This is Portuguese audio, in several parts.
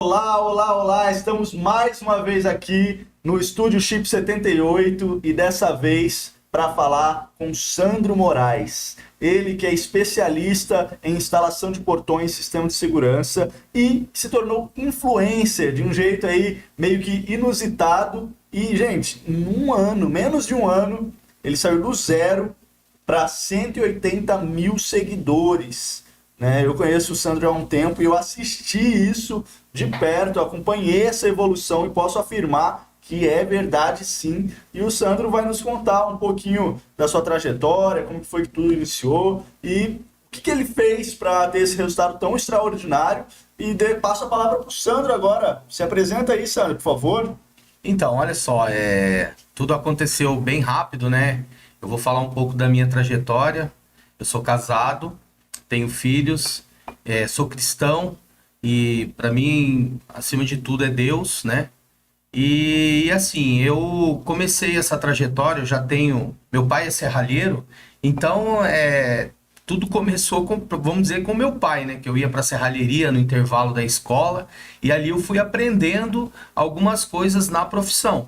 Olá, olá, olá! Estamos mais uma vez aqui no Estúdio Chip 78 e dessa vez para falar com Sandro Moraes. Ele que é especialista em instalação de portões e sistema de segurança e se tornou influencer de um jeito aí meio que inusitado. E, gente, em um ano, menos de um ano, ele saiu do zero para 180 mil seguidores. Né? Eu conheço o Sandro há um tempo e eu assisti isso de perto, acompanhei essa evolução e posso afirmar que é verdade sim. E o Sandro vai nos contar um pouquinho da sua trajetória, como que foi que tudo iniciou e o que ele fez para ter esse resultado tão extraordinário. E passo a palavra para o Sandro agora. Se apresenta aí, Sandro, por favor. Então, olha só, tudo aconteceu bem rápido, né? Eu vou falar um pouco da minha trajetória. Eu sou casado, tenho filhos, sou cristão e para mim, acima de tudo, é Deus, né? E assim, eu comecei essa trajetória, eu já tenho... Meu pai é serralheiro, então tudo começou, vamos dizer, com meu pai, né? Que eu ia para a serralheria no intervalo da escola e ali eu fui aprendendo algumas coisas na profissão.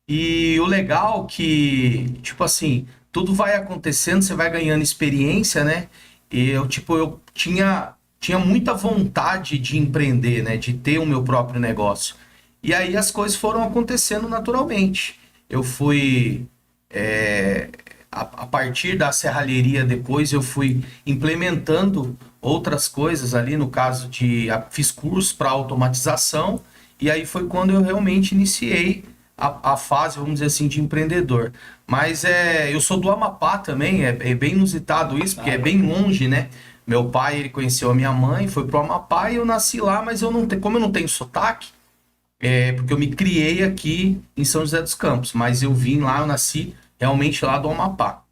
E o legal que, tipo assim, tudo vai acontecendo, você vai ganhando experiência, né? E eu tinha muita vontade de empreender, né? De ter o meu próprio negócio. E aí as coisas foram acontecendo naturalmente. Eu fui, a partir da serralheria depois, eu fui implementando outras coisas ali, no caso fiz curso para automatização, e aí foi quando eu realmente iniciei a fase, vamos dizer assim, de empreendedor. Mas eu sou do Amapá também, é bem inusitado isso, porque é bem longe, né? Meu pai, ele conheceu a minha mãe, foi pro Amapá e eu nasci lá, mas como eu não tenho sotaque, porque eu me criei aqui em São José dos Campos, mas eu vim lá, eu nasci realmente lá do Amapá.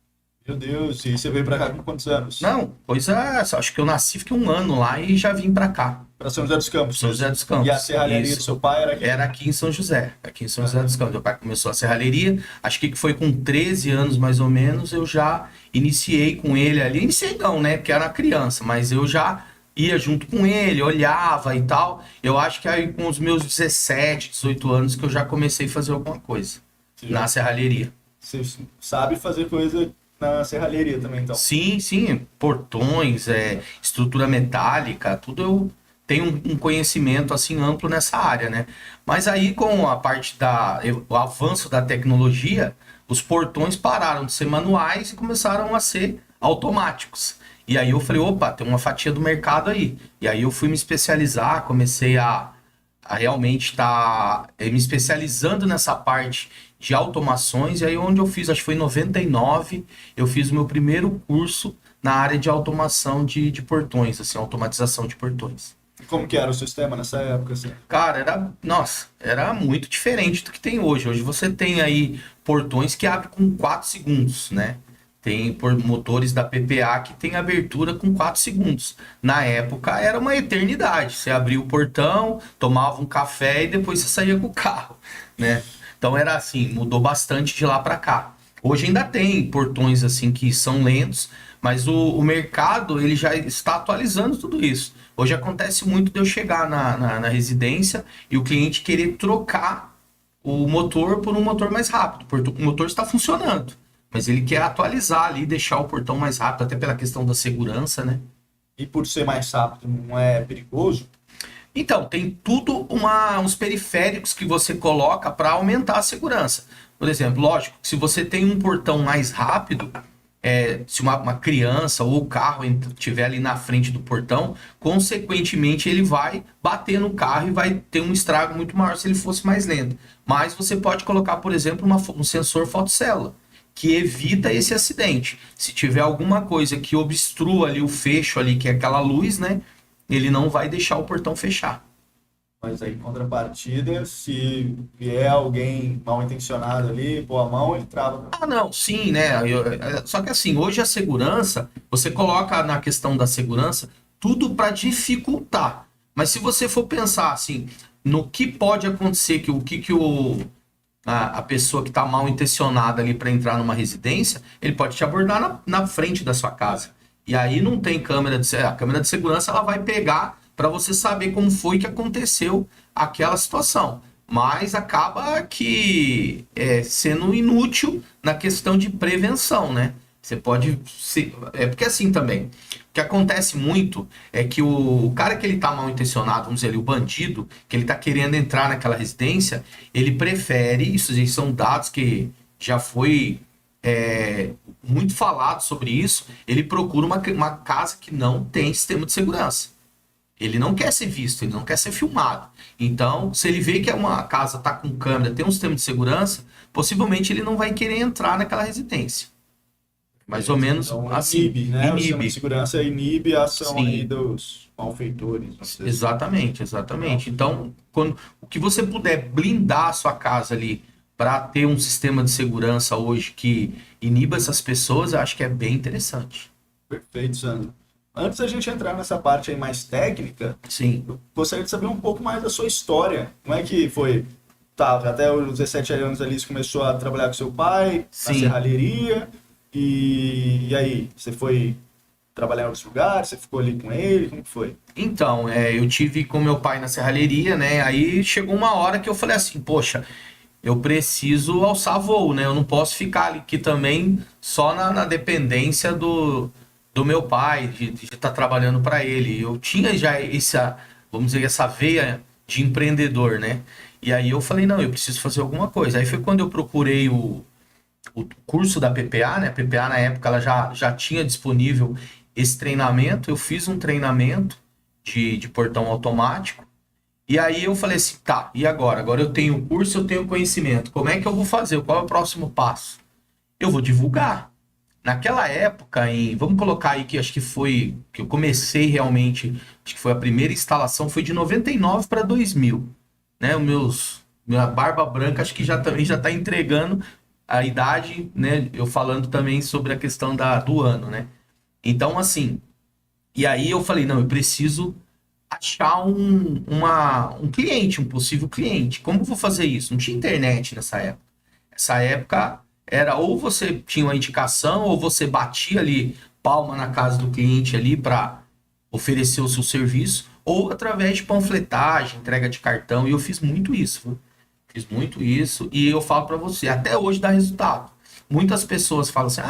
Meu Deus, e você veio para cá com quantos anos? Não, acho que eu nasci, fiquei um ano lá e já vim pra cá. Para São José dos Campos. São José dos Campos. E a serralheria Isso. do seu pai era aqui? Era aqui em São José, aqui em São José dos Campos. Meu pai começou a serralheria, acho que foi com 13 anos mais ou menos, eu já iniciei com ele ali. Iniciei não, né, porque era criança, mas eu já ia junto com ele, olhava e tal. Eu acho que aí com os meus 17, 18 anos que eu já comecei a fazer alguma coisa na serralheria. Você sabe fazer coisa na serralheria também, então? Sim, sim, portões, estrutura metálica, tudo eu tenho um conhecimento assim amplo nessa área, né? Mas aí com a parte o avanço da tecnologia, os portões pararam de ser manuais e começaram a ser automáticos. E aí eu falei, opa, tem uma fatia do mercado aí. E aí eu fui me especializar, comecei a realmente estar me especializando nessa parte de automações. E aí onde eu fiz, acho que foi em 99, eu fiz o meu primeiro curso na área de automação de portões, assim, automatização de portões. E como que era o sistema nessa época, assim? Cara, era muito diferente do que tem hoje. Hoje você tem aí portões que abrem com 4 segundos, né? Tem motores da PPA que tem abertura com 4 segundos. Na época era uma eternidade. Você abria o portão, tomava um café e depois você saía com o carro, né? Então era assim, mudou bastante de lá para cá. Hoje ainda tem portões assim que são lentos, mas o mercado ele já está atualizando tudo isso. Hoje acontece muito de eu chegar na residência e o cliente querer trocar o motor por um motor mais rápido. O motor está funcionando, mas ele quer atualizar ali, deixar o portão mais rápido, até pela questão da segurança, né? E por ser mais rápido, não é perigoso? Então, tem tudo uns periféricos que você coloca para aumentar a segurança. Por exemplo, lógico, se você tem um portão mais rápido, se uma criança ou o carro estiver ali na frente do portão, consequentemente ele vai bater no carro e vai ter um estrago muito maior se ele fosse mais lento. Mas você pode colocar, por exemplo, um sensor fotocélula, que evita esse acidente. Se tiver alguma coisa que obstrua ali o fecho ali, que é aquela luz, né? Ele não vai deixar o portão fechar. Mas aí, em contrapartida, se vier alguém mal intencionado ali, pôr a mão, ele trava. Ah, não, sim, né? Só que assim, hoje a segurança, você coloca na questão da segurança tudo para dificultar. Mas se você for pensar assim, no que pode acontecer, a pessoa que está mal intencionada ali para entrar numa residência, ele pode te abordar na frente da sua casa. E aí não tem câmera a câmera de segurança ela vai pegar para você saber como foi que aconteceu aquela situação. Mas acaba que sendo inútil na questão de prevenção, né? Você pode ser... porque assim também, o que acontece muito é que o cara que ele tá mal intencionado, vamos dizer ali, o bandido, que ele tá querendo entrar naquela residência, ele prefere, isso aí são dados que já foi muito falado sobre isso, ele procura uma casa que não tem sistema de segurança. Ele não quer ser visto, ele não quer ser filmado. Então, se ele vê que uma casa está com câmera, tem um sistema de segurança, possivelmente ele não vai querer entrar naquela residência. Mais ou menos então, assim. inibe, né? O sistema Inibe. de segurança inibe a ação Sim. aí dos malfeitores. Exatamente, exatamente. Então, o que você puder blindar a sua casa ali para ter um sistema de segurança hoje que iniba essas pessoas, eu acho que é bem interessante. Perfeito, Sandro. Antes da gente entrar nessa parte aí mais técnica, Sim. eu gostaria de saber um pouco mais da sua história. Como é que foi? Tá, até os 17 anos ali você começou a trabalhar com seu pai, na Sim. serralheria. E aí, você foi trabalhar em outros lugares? Você ficou ali com ele? Como que foi? Então, eu tive com meu pai na serralheria, né? Aí chegou uma hora que eu falei assim, poxa, eu preciso alçar voo, né? Eu não posso ficar aqui também só na dependência do meu pai, de estar trabalhando para ele. Eu tinha já vamos dizer, essa veia de empreendedor, né? E aí eu falei, não, eu preciso fazer alguma coisa. Aí foi quando eu procurei o curso da PPA, né? A PPA na época ela já tinha disponível esse treinamento. Eu fiz um treinamento de portão automático. E aí eu falei assim, tá, e agora? Agora eu tenho o curso, eu tenho conhecimento. Como é que eu vou fazer? Qual é o próximo passo? Eu vou divulgar. Naquela época, vamos colocar aí que acho que foi que eu comecei realmente, acho que foi a primeira instalação, foi de 99 para 2000, né? Minha barba branca acho que também já está entregando a idade, né? Eu falando também sobre a questão do ano, né? Então, assim, e aí eu falei, não, eu preciso achar um cliente, um possível cliente. Como eu vou fazer isso? Não tinha internet nessa época. Essa época era ou você tinha uma indicação ou você batia ali palma na casa do cliente ali para oferecer o seu serviço, ou através de panfletagem, entrega de cartão. E eu fiz muito isso, viu? Fiz muito isso e eu falo para você, até hoje dá resultado. Muitas pessoas falam assim,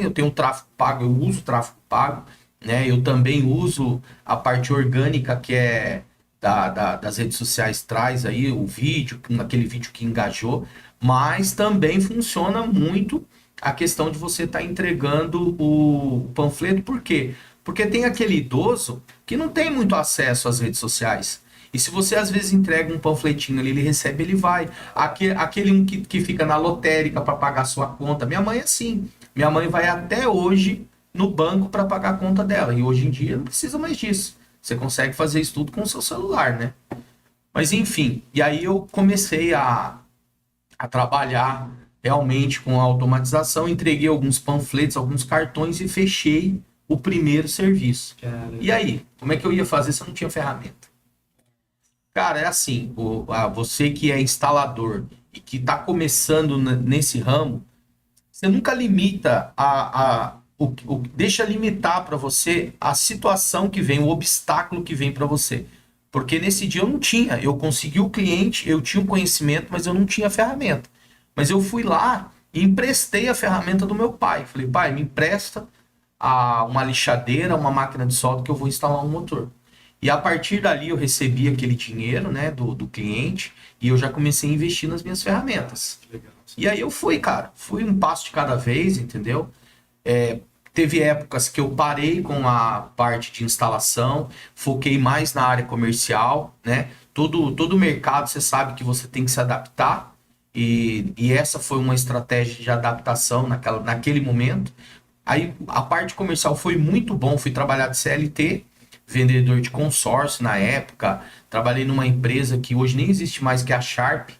eu tenho um tráfego pago, eu uso tráfego pago, né? Eu também uso a parte orgânica que é das redes sociais, traz aí o vídeo, aquele vídeo que engajou, mas também funciona muito a questão de você estar entregando o panfleto. Por quê? Porque tem aquele idoso que não tem muito acesso às redes sociais. E se você às vezes entrega um panfletinho ali, ele recebe, ele vai. Aquele um que fica na lotérica para pagar sua conta. Minha mãe é assim. Minha mãe vai até hoje no banco para pagar a conta dela. E hoje em dia não precisa mais disso. Você consegue fazer isso tudo com o seu celular, né? Mas enfim, e aí eu comecei a trabalhar realmente com a automatização, entreguei alguns panfletos, alguns cartões e fechei o primeiro serviço. Cara, E aí, como é que eu ia fazer se eu não tinha ferramenta? Cara, é assim, você que é instalador e que está começando nesse ramo, você nunca limita deixa limitar para você a situação que vem, o obstáculo que vem para você. Porque nesse dia eu não tinha, eu consegui o cliente, eu tinha o conhecimento, mas eu não tinha a ferramenta. Mas eu fui lá e emprestei a ferramenta do meu pai. Falei, pai, me empresta uma lixadeira, uma máquina de solda que eu vou instalar um motor. E a partir dali eu recebi aquele dinheiro, né, do cliente, e eu já comecei a investir nas minhas ferramentas. legal. E aí eu fui, cara, fui um passo de cada vez, entendeu? Teve épocas que eu parei com a parte de instalação, foquei mais na área comercial, né? Todo mercado você sabe que você tem que se adaptar, e essa foi uma estratégia de adaptação naquele momento. Aí a parte comercial foi muito bom, fui trabalhar de CLT, vendedor de consórcio na época, trabalhei numa empresa que hoje nem existe mais, que é a Sharp.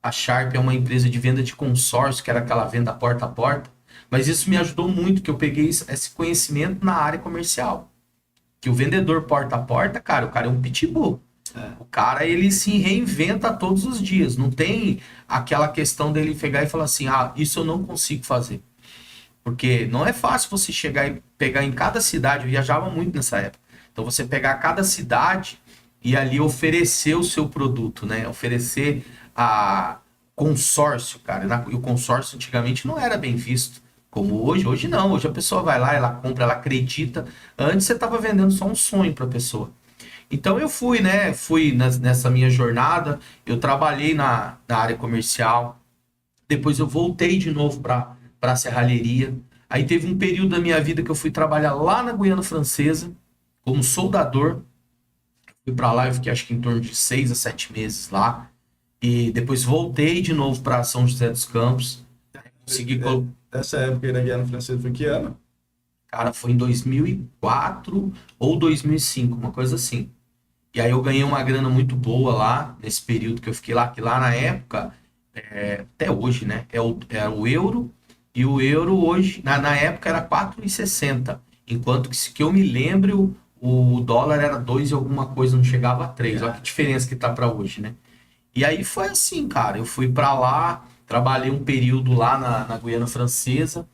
A Sharp é uma empresa de venda de consórcio, que era aquela venda porta a porta. Mas isso me ajudou muito, que eu peguei esse conhecimento na área comercial. Que o vendedor porta a porta, cara, o cara é um pitbull. O cara, ele se reinventa todos os dias. Não tem aquela questão dele pegar e falar assim, isso eu não consigo fazer. Porque não é fácil você chegar e pegar em cada cidade, eu viajava muito nessa época. Então você pegar cada cidade e ali oferecer o seu produto, né? Oferecer a consórcio, cara. E o consórcio antigamente não era bem visto como hoje. Hoje não. Hoje a pessoa vai lá, ela compra, ela acredita. Antes você estava vendendo só um sonho para a pessoa. Então eu fui, né? Nessa minha jornada. Eu trabalhei na área comercial. Depois eu voltei de novo para a serralheria. Aí teve um período da minha vida que eu fui trabalhar lá na Guiana Francesa como soldador. Fui para lá, eu fiquei acho que em torno de 6 a 7 meses lá. E depois voltei de novo para São José dos Campos. Consegui. Essa época aí da Guiana Francesa foi que ano? Cara, foi em 2004 ou 2005, uma coisa assim. E aí eu ganhei uma grana muito boa lá, nesse período que eu fiquei lá, que lá na época, até hoje, né? É o euro, e o euro hoje, na época era 4,60. Enquanto que eu me lembro, o dólar era 2 e alguma coisa, não chegava a 3. Olha que diferença que tá para hoje, né? E aí foi assim, cara. Eu fui para lá, trabalhei um período lá na Guiana Francesa,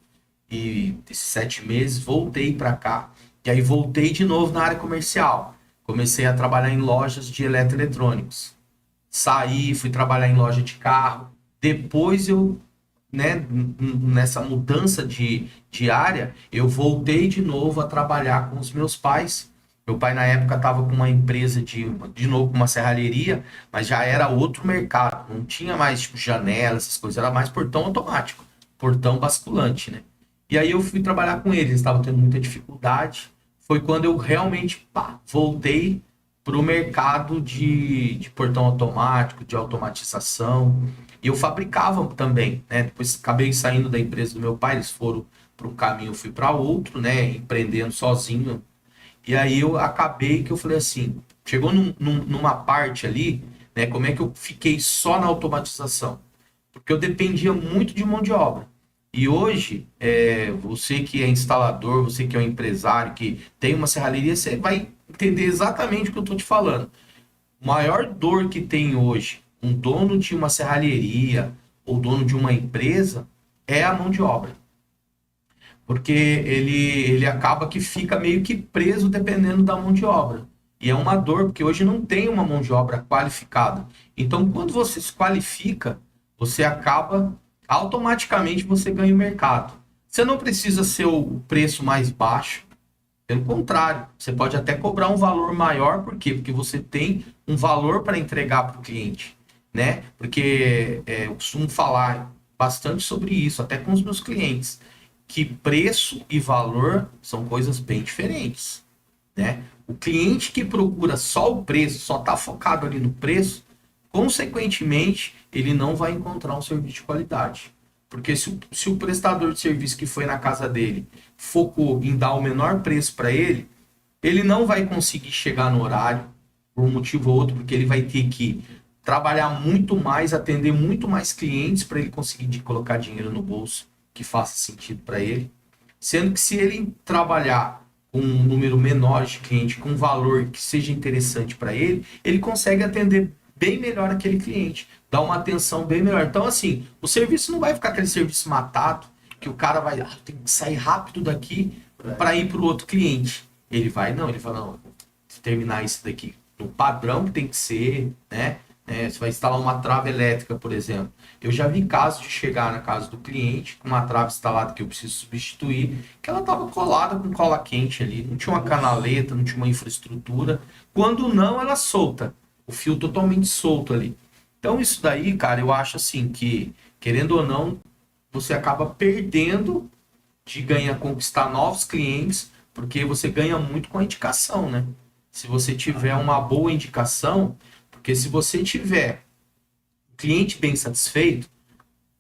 e esses 7 meses voltei para cá. E aí voltei de novo na área comercial. Comecei a trabalhar em lojas de eletroeletrônicos. Saí, fui trabalhar em loja de carro. Depois eu, né, nessa mudança de área, eu voltei de novo a trabalhar com os meus pais. Meu pai, na época, estava com uma empresa de novo, com uma serralheria, mas já era outro mercado. Não tinha mais, tipo, janela, essas coisas. Era mais portão automático, portão basculante, né? E aí eu fui trabalhar com eles. Eles estavam tendo muita dificuldade. Foi quando eu realmente, pá, voltei para o mercado de portão automático, de automatização. E eu fabricava também, né? Depois acabei saindo da empresa do meu pai, eles foram para um caminho, eu fui para outro, né? Empreendendo sozinho. E aí eu acabei que eu falei assim, chegou numa parte ali, né? Como é que eu fiquei só na automatização? Porque eu dependia muito de mão de obra. E hoje, você que é instalador, você que é um empresário, que tem uma serralheria, você vai entender exatamente o que eu estou te falando. O maior dor que tem hoje um dono de uma serralheria ou dono de uma empresa é a mão de obra. Porque ele acaba que fica meio que preso dependendo da mão de obra. E é uma dor, porque hoje não tem uma mão de obra qualificada. Então, quando você se qualifica, você acaba, automaticamente você ganha o mercado. Você não precisa ser o preço mais baixo, pelo contrário, você pode até cobrar um valor maior, por quê? Porque você tem um valor para entregar para o cliente, né? Porque eu costumo falar bastante sobre isso, até com os meus clientes, que preço e valor são coisas bem diferentes, né? O cliente que procura só o preço, só está focado ali no preço, consequentemente, ele não vai encontrar um serviço de qualidade. Porque se o prestador de serviço que foi na casa dele focou em dar o menor preço para ele não vai conseguir chegar no horário, por um motivo ou outro, porque ele vai ter que trabalhar muito mais, atender muito mais clientes para ele conseguir colocar dinheiro no bolso que faça sentido para ele. Sendo que se ele trabalhar com um número menor de clientes, com um valor que seja interessante para ele consegue atender bem melhor aquele cliente, dar uma atenção bem melhor. Então, assim, o serviço não vai ficar aquele serviço matado, que o cara vai, tem que sair rápido daqui para ir para o outro cliente. Ele vai, não, ele fala, não, terminar isso daqui no padrão que tem que ser, né? Você vai instalar uma trave elétrica, por exemplo. Eu já vi casos de chegar na casa do cliente com uma trave instalada que eu preciso substituir, que ela estava colada com cola quente ali, não tinha uma canaleta, não tinha uma infraestrutura. Quando não, ela solta, o fio totalmente solto ali. Então isso daí, cara, eu acho assim que, querendo ou não, você acaba perdendo de ganhar, conquistar novos clientes, porque você ganha muito com a indicação, né? Se você tiver uma boa indicação, porque se você tiver um cliente bem satisfeito,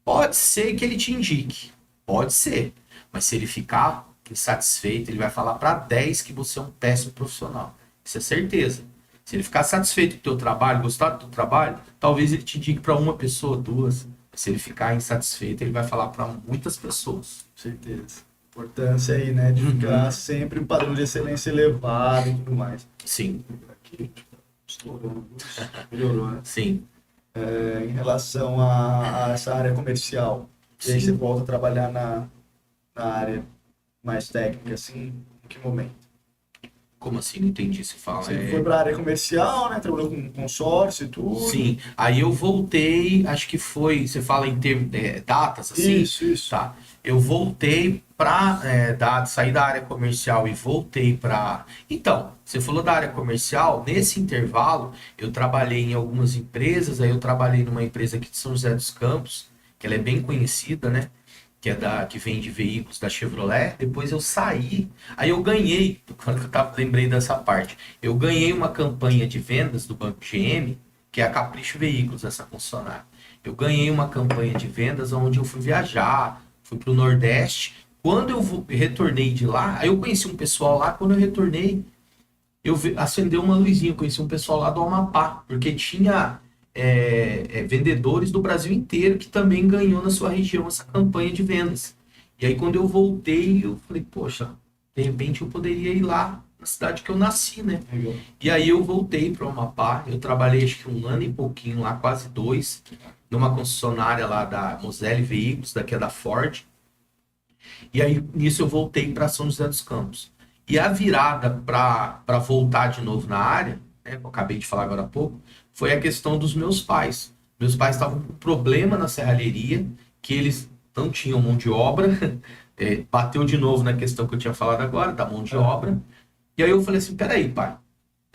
pode ser que ele te indique, pode ser, mas se ele ficar insatisfeito, ele vai falar para 10 que você é um péssimo profissional. Isso é certeza. Se ele ficar satisfeito com o teu trabalho, gostar do teu trabalho, talvez ele te indique para uma pessoa, duas. Se ele ficar insatisfeito, ele vai falar para muitas pessoas. Certeza. Importância aí, né? De ficar sempre um padrão de excelência elevado e tudo mais. Sim. Aqui, estourou, melhorou, né? Sim. Em relação a essa área comercial, e aí Sim. você volta a trabalhar na área mais técnica, assim, em que momento? Como assim? Não entendi se fala. Você foi para a área comercial, né? Trabalhou com consórcio e tudo. Sim, aí eu voltei, acho que foi, você fala em termos datas assim, Isso. tá? Eu voltei para sair da área comercial e voltei para. Então, você falou da área comercial, nesse intervalo eu trabalhei em algumas empresas, aí eu trabalhei numa empresa aqui de São José dos Campos, que ela é bem conhecida, né? Que vende veículos da Chevrolet. Depois eu saí, aí eu ganhei, quando eu lembrei dessa parte, eu ganhei uma campanha de vendas do Banco GM, que é a Capricho Veículos, essa concessionária. Eu ganhei uma campanha de vendas onde eu fui viajar, fui para o Nordeste. Quando eu retornei de lá, aí eu conheci um pessoal lá. Quando eu retornei, acendeu uma luzinha. Eu conheci um pessoal lá do Amapá, porque tinha vendedores do Brasil inteiro que também ganhou na sua região essa campanha de vendas. E aí quando eu voltei, eu falei, poxa, de repente eu poderia ir lá na cidade que eu nasci, né? Legal. E aí eu voltei para o Amapá. Eu trabalhei acho que 1 ano e pouquinho lá, quase 2, numa concessionária lá da Moselle Veículos, daqui é da Ford. E aí nisso eu voltei para São José dos Campos. E a virada para voltar de novo na área, né, que eu acabei de falar agora há pouco, foi a questão dos meus pais. Meus pais estavam com problema na serralheria, que eles não tinham mão de obra. Bateu de novo na questão que eu tinha falado agora, da mão de obra. E aí eu falei assim, peraí, pai.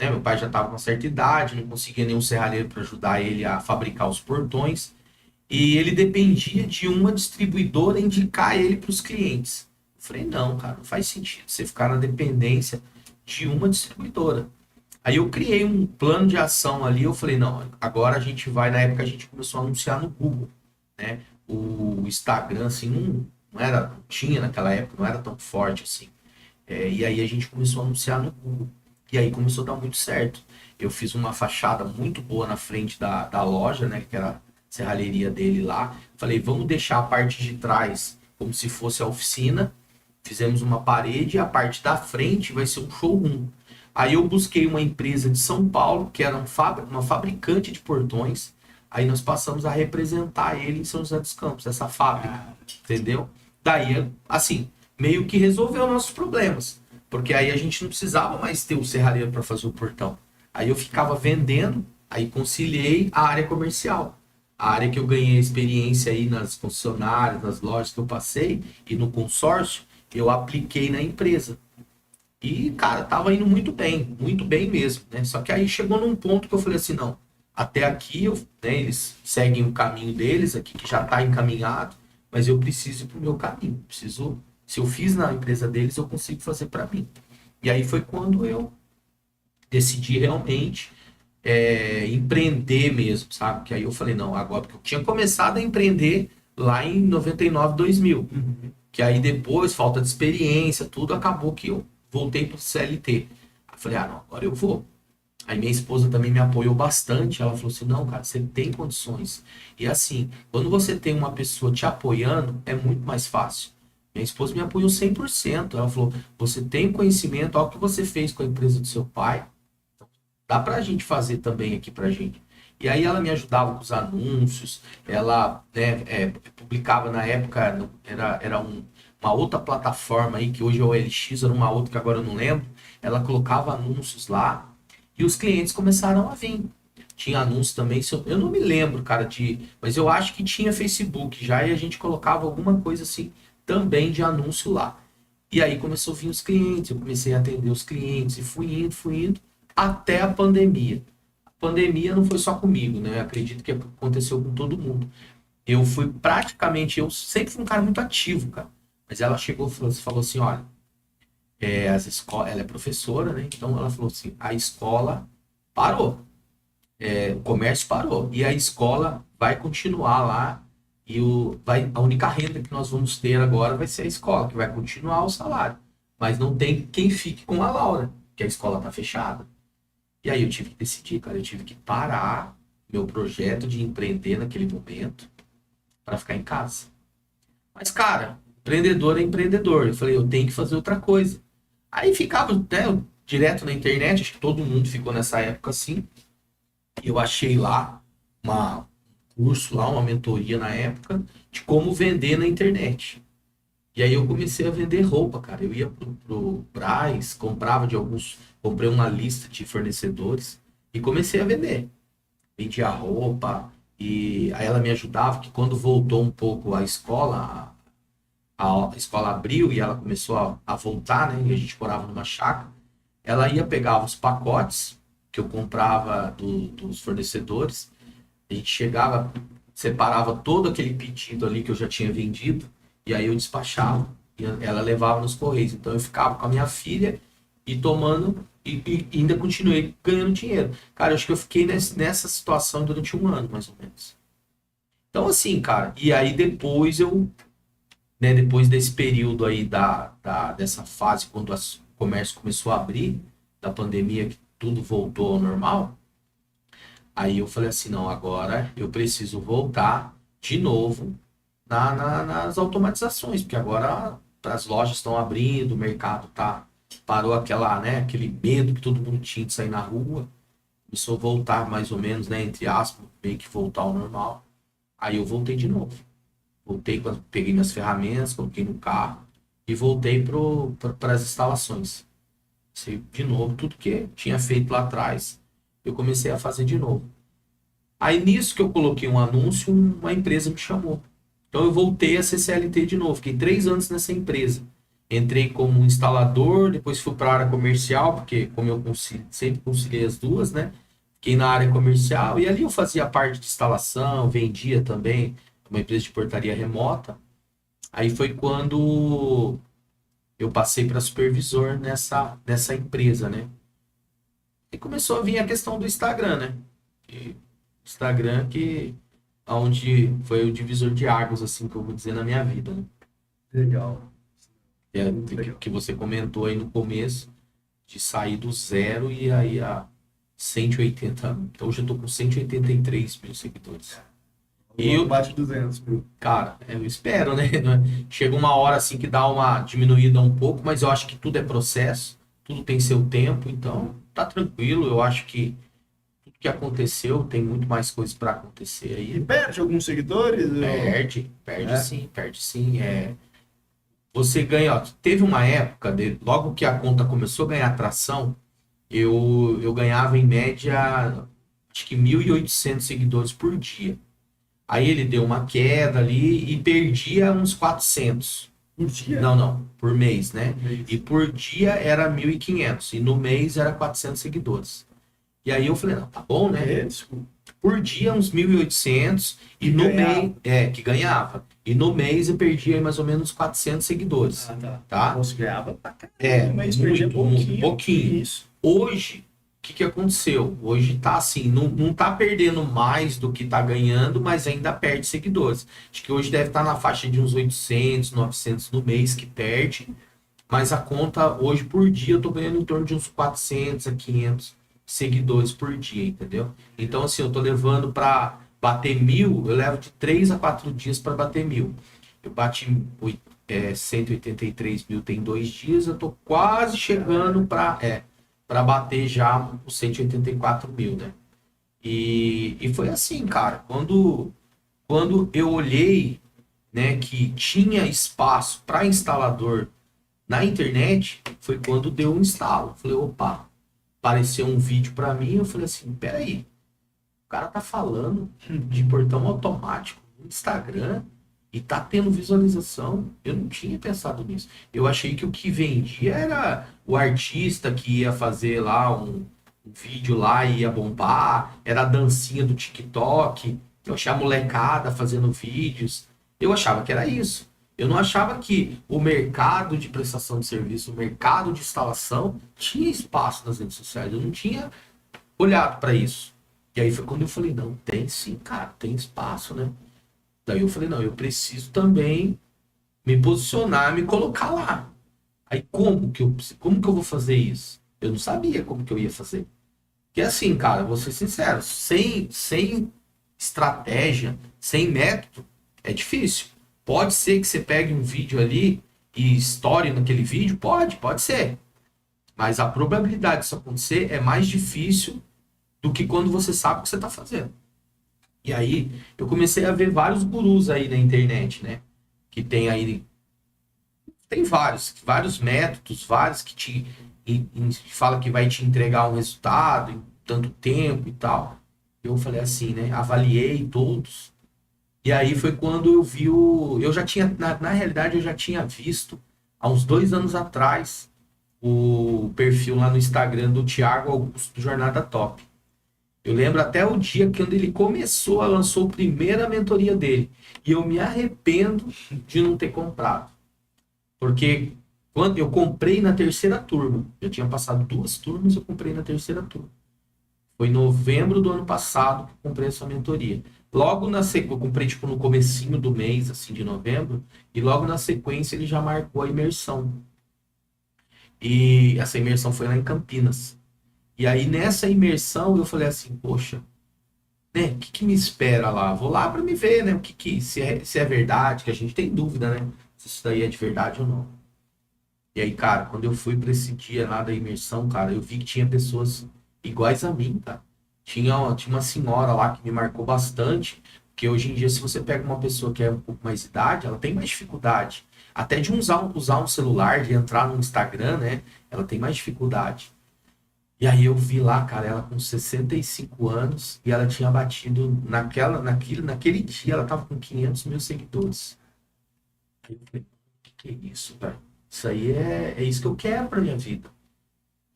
Né, meu pai já estava com certa idade, não conseguia nenhum serralheiro para ajudar ele a fabricar os portões. E ele dependia de uma distribuidora indicar ele para os clientes. Eu falei, não, cara, não faz sentido você ficar na dependência de uma distribuidora. Aí eu criei um plano de ação ali. Eu falei, não, agora a gente vai. Na época a gente começou a anunciar no Google, né? O Instagram, assim, não tinha naquela época, não era tão forte assim. E aí a gente começou a anunciar no Google. E aí começou a dar muito certo. Eu fiz uma fachada muito boa na frente da loja, né? Que era a serralheria dele lá. Falei, vamos deixar a parte de trás como se fosse a oficina. Fizemos uma parede e a parte da frente vai ser um showroom. Aí eu busquei uma empresa de São Paulo, que era uma fabricante de portões. Aí nós passamos a representar ele em São José dos Campos, essa fábrica, entendeu? Daí, assim, meio que resolveu nossos problemas. Porque aí a gente não precisava mais ter o serralheiro para fazer o portão. Aí eu ficava vendendo, aí conciliei a área comercial. A área que eu ganhei experiência aí nas concessionárias, nas lojas que eu passei e no consórcio, eu apliquei na empresa. E, cara, tava indo muito bem mesmo, né? Só que aí chegou num ponto que eu falei assim, não, até aqui né, eles seguem o caminho deles aqui, que já está encaminhado, mas eu preciso ir pro meu caminho. Preciso, se eu fiz na empresa deles, eu consigo fazer para mim. E aí foi quando eu decidi realmente empreender mesmo, sabe? Que aí eu falei, não, agora, porque eu tinha começado a empreender lá em 99, 2000. Que aí depois, falta de experiência, tudo, acabou que eu voltei pro CLT. Aí eu falei, não, agora eu vou. Aí minha esposa também me apoiou bastante. Ela falou assim, não, cara, você tem condições. E assim, quando você tem uma pessoa te apoiando, é muito mais fácil. Minha esposa me apoiou 100%. Ela falou, você tem conhecimento, olha o que você fez com a empresa do seu pai. Dá pra gente fazer também aqui pra gente. E aí ela me ajudava com os anúncios, ela publicava na época, era uma outra plataforma aí, que hoje é o OLX, era uma outra que agora eu não lembro. Ela colocava anúncios lá e os clientes começaram a vir. Tinha anúncio também, eu não me lembro, cara, mas eu acho que tinha Facebook já e a gente colocava alguma coisa assim também de anúncio lá. E aí começou a vir os clientes, eu comecei a atender os clientes e fui indo, até a pandemia. A pandemia não foi só comigo, né? Eu acredito que aconteceu com todo mundo. Eu sempre fui um cara muito ativo, cara. Mas ela chegou e falou assim, olha, ela é professora, né? Então ela falou assim, a escola parou, o comércio parou, e a escola vai continuar lá, e a única renda que nós vamos ter agora vai ser a escola, que vai continuar o salário. Mas não tem quem fique com a Laura, que a escola tá fechada. E aí eu tive que decidir, cara, eu tive que parar meu projeto de empreender naquele momento para ficar em casa. Mas, cara, empreendedor é empreendedor. Eu falei, eu tenho que fazer outra coisa. Aí ficava, né, direto na internet, acho que todo mundo ficou nessa época assim. Eu achei lá um curso, lá uma mentoria na época, de como vender na internet. E aí eu comecei a vender roupa, cara. Eu ia pro Brás, comprava de alguns, comprei uma lista de fornecedores e comecei a vender. Vendia roupa e aí ela me ajudava, que quando voltou um pouco a escola, a escola abriu e ela começou a voltar, né? E a gente morava numa chácara. Ela ia pegar os pacotes que eu comprava dos fornecedores. A gente chegava, separava todo aquele pedido ali que eu já tinha vendido e aí eu despachava. E ela levava nos correios. Então eu ficava com a minha filha e tomando e ainda continuei ganhando dinheiro. Cara, eu acho que eu fiquei nessa situação durante um ano, mais ou menos. Então, assim, cara, e aí depois eu, né, depois desse período aí dessa fase, quando o comércio começou a abrir, da pandemia, que tudo voltou ao normal, aí eu falei assim, não, agora eu preciso voltar de novo nas automatizações, porque agora as lojas estão abrindo, o mercado parou aquela, né, aquele medo que todo mundo tinha de sair na rua, começou a voltar mais ou menos, né, entre aspas, meio que voltar ao normal. Aí eu voltei de novo. Voltei, peguei minhas ferramentas, coloquei no carro e voltei para as instalações. De novo, tudo que eu tinha feito lá atrás, eu comecei a fazer de novo. Aí nisso que eu coloquei um anúncio, uma empresa me chamou. Então eu voltei a ser CLT de novo. Fiquei 3 anos nessa empresa. Entrei como instalador, depois fui para a área comercial, porque como eu sempre conciliei as duas, né? Fiquei na área comercial e ali eu fazia parte de instalação, vendia também, uma empresa de portaria remota. Aí foi quando eu passei para supervisor nessa empresa, né? E começou a vir a questão do Instagram, né? E Instagram que onde foi o divisor de águas, assim, que eu vou dizer na minha vida, né? Legal. Muito Que, legal. que você comentou aí no começo, de sair do zero e aí a 180. Então hoje eu tô com 183 mil seguidores. E Logo eu, bate 200 mil. cara, eu espero, né? Chega uma hora assim que dá uma diminuída um pouco, mas eu acho que tudo é processo, tudo tem seu tempo, então tá tranquilo. Eu acho que tudo que aconteceu tem muito mais coisas para acontecer E aí. perde alguns seguidores? Perde É? sim, perde sim. Você ganha, ó, teve uma época, logo que a conta começou a ganhar tração, eu ganhava em média, acho que 1.800 seguidores por dia. Aí ele deu uma queda ali e perdia uns 400. Por dia? Não, não, por mês, né? Por mês. E por dia era 1.500 e no mês era 400 seguidores. E aí eu falei, não, tá bom, né? Desculpa. Por dia uns 1.800 e Que no ganhava. mês, que ganhava. E no mês eu perdia aí mais ou menos 400 seguidores, Ah, tá. tá? Você ganhava pra caramba, mas perdia Muito, muito, pouquinho. Isso. Hoje, o que que aconteceu? Hoje tá assim, não tá perdendo mais do que tá ganhando, mas ainda perde seguidores. Acho que hoje deve estar na faixa de uns 800, 900 no mês que perde, mas a conta hoje por dia eu tô ganhando em torno de uns 400 a 500 seguidores por dia, entendeu? Então assim, eu tô levando para bater 1.000, eu levo de 3 a 4 dias para bater 1.000. Eu bati 183 mil tem 2 dias, eu tô quase chegando para bater já os 184 mil, né? E foi assim, cara, quando eu olhei, né, que tinha espaço para instalador na internet, foi quando deu um instalo. Falei, opa, apareceu um vídeo para mim, eu falei assim, peraí, o cara tá falando de portão automático no Instagram e tá tendo visualização. Eu não tinha pensado nisso. Eu achei que o que vendia era o artista que ia fazer lá um vídeo lá e ia bombar, era a dancinha do TikTok. Eu achei a molecada fazendo vídeos. Eu achava que era isso. Eu não achava que o mercado de prestação de serviço, o mercado de instalação, tinha espaço nas redes sociais. Eu não tinha olhado para isso. E aí foi quando eu falei, não, tem sim, cara, tem espaço, né? Daí eu falei, não, eu preciso também me posicionar, me colocar lá. Aí como que eu vou fazer isso? Eu não sabia como que eu ia fazer. Porque assim, cara, vou ser sincero, sem estratégia, sem método, é difícil. Pode ser que você pegue um vídeo ali e estoure naquele vídeo? Pode ser. Mas a probabilidade disso acontecer é mais difícil do que quando você sabe o que você está fazendo. E aí eu comecei a ver vários gurus aí na internet, né? Que tem aí Tem vários métodos, vários que fala que vai te entregar um resultado em tanto tempo e tal. Eu falei assim, né? Avaliei todos. E aí foi quando eu vi eu já tinha, na realidade, eu já tinha visto há uns 2 anos atrás o perfil lá no Instagram do Thiago Augusto do Jornada Top. Eu lembro até o dia que quando ele lançou a primeira mentoria dele. E eu me arrependo de não ter comprado. Porque quando eu comprei na terceira turma, eu tinha passado 2 turmas, eu comprei na terceira turma. Foi em novembro do ano passado que eu comprei essa mentoria. Logo na sequência, eu comprei tipo no comecinho do mês, assim, de novembro, e logo na sequência ele já marcou a imersão. E essa imersão foi lá em Campinas. E aí nessa imersão eu falei assim, poxa, né, o que me espera lá? Vou lá para me ver, né, se é verdade, que a gente tem dúvida, né, se isso daí é de verdade ou não. E aí, cara, quando eu fui para esse dia lá da imersão, cara, eu vi que tinha pessoas iguais a mim, cara. Tinha uma senhora lá que me marcou bastante, porque hoje em dia, se você pega uma pessoa que é um pouco mais idade, ela tem mais dificuldade. Até de usar um celular, de entrar no Instagram, né? Ela tem mais dificuldade. E aí eu vi lá, cara, ela com 65 anos e ela tinha batido naquele dia, ela tava com 500 mil seguidores. Aí eu falei, que é isso, cara? Isso aí é isso que eu quero pra minha vida.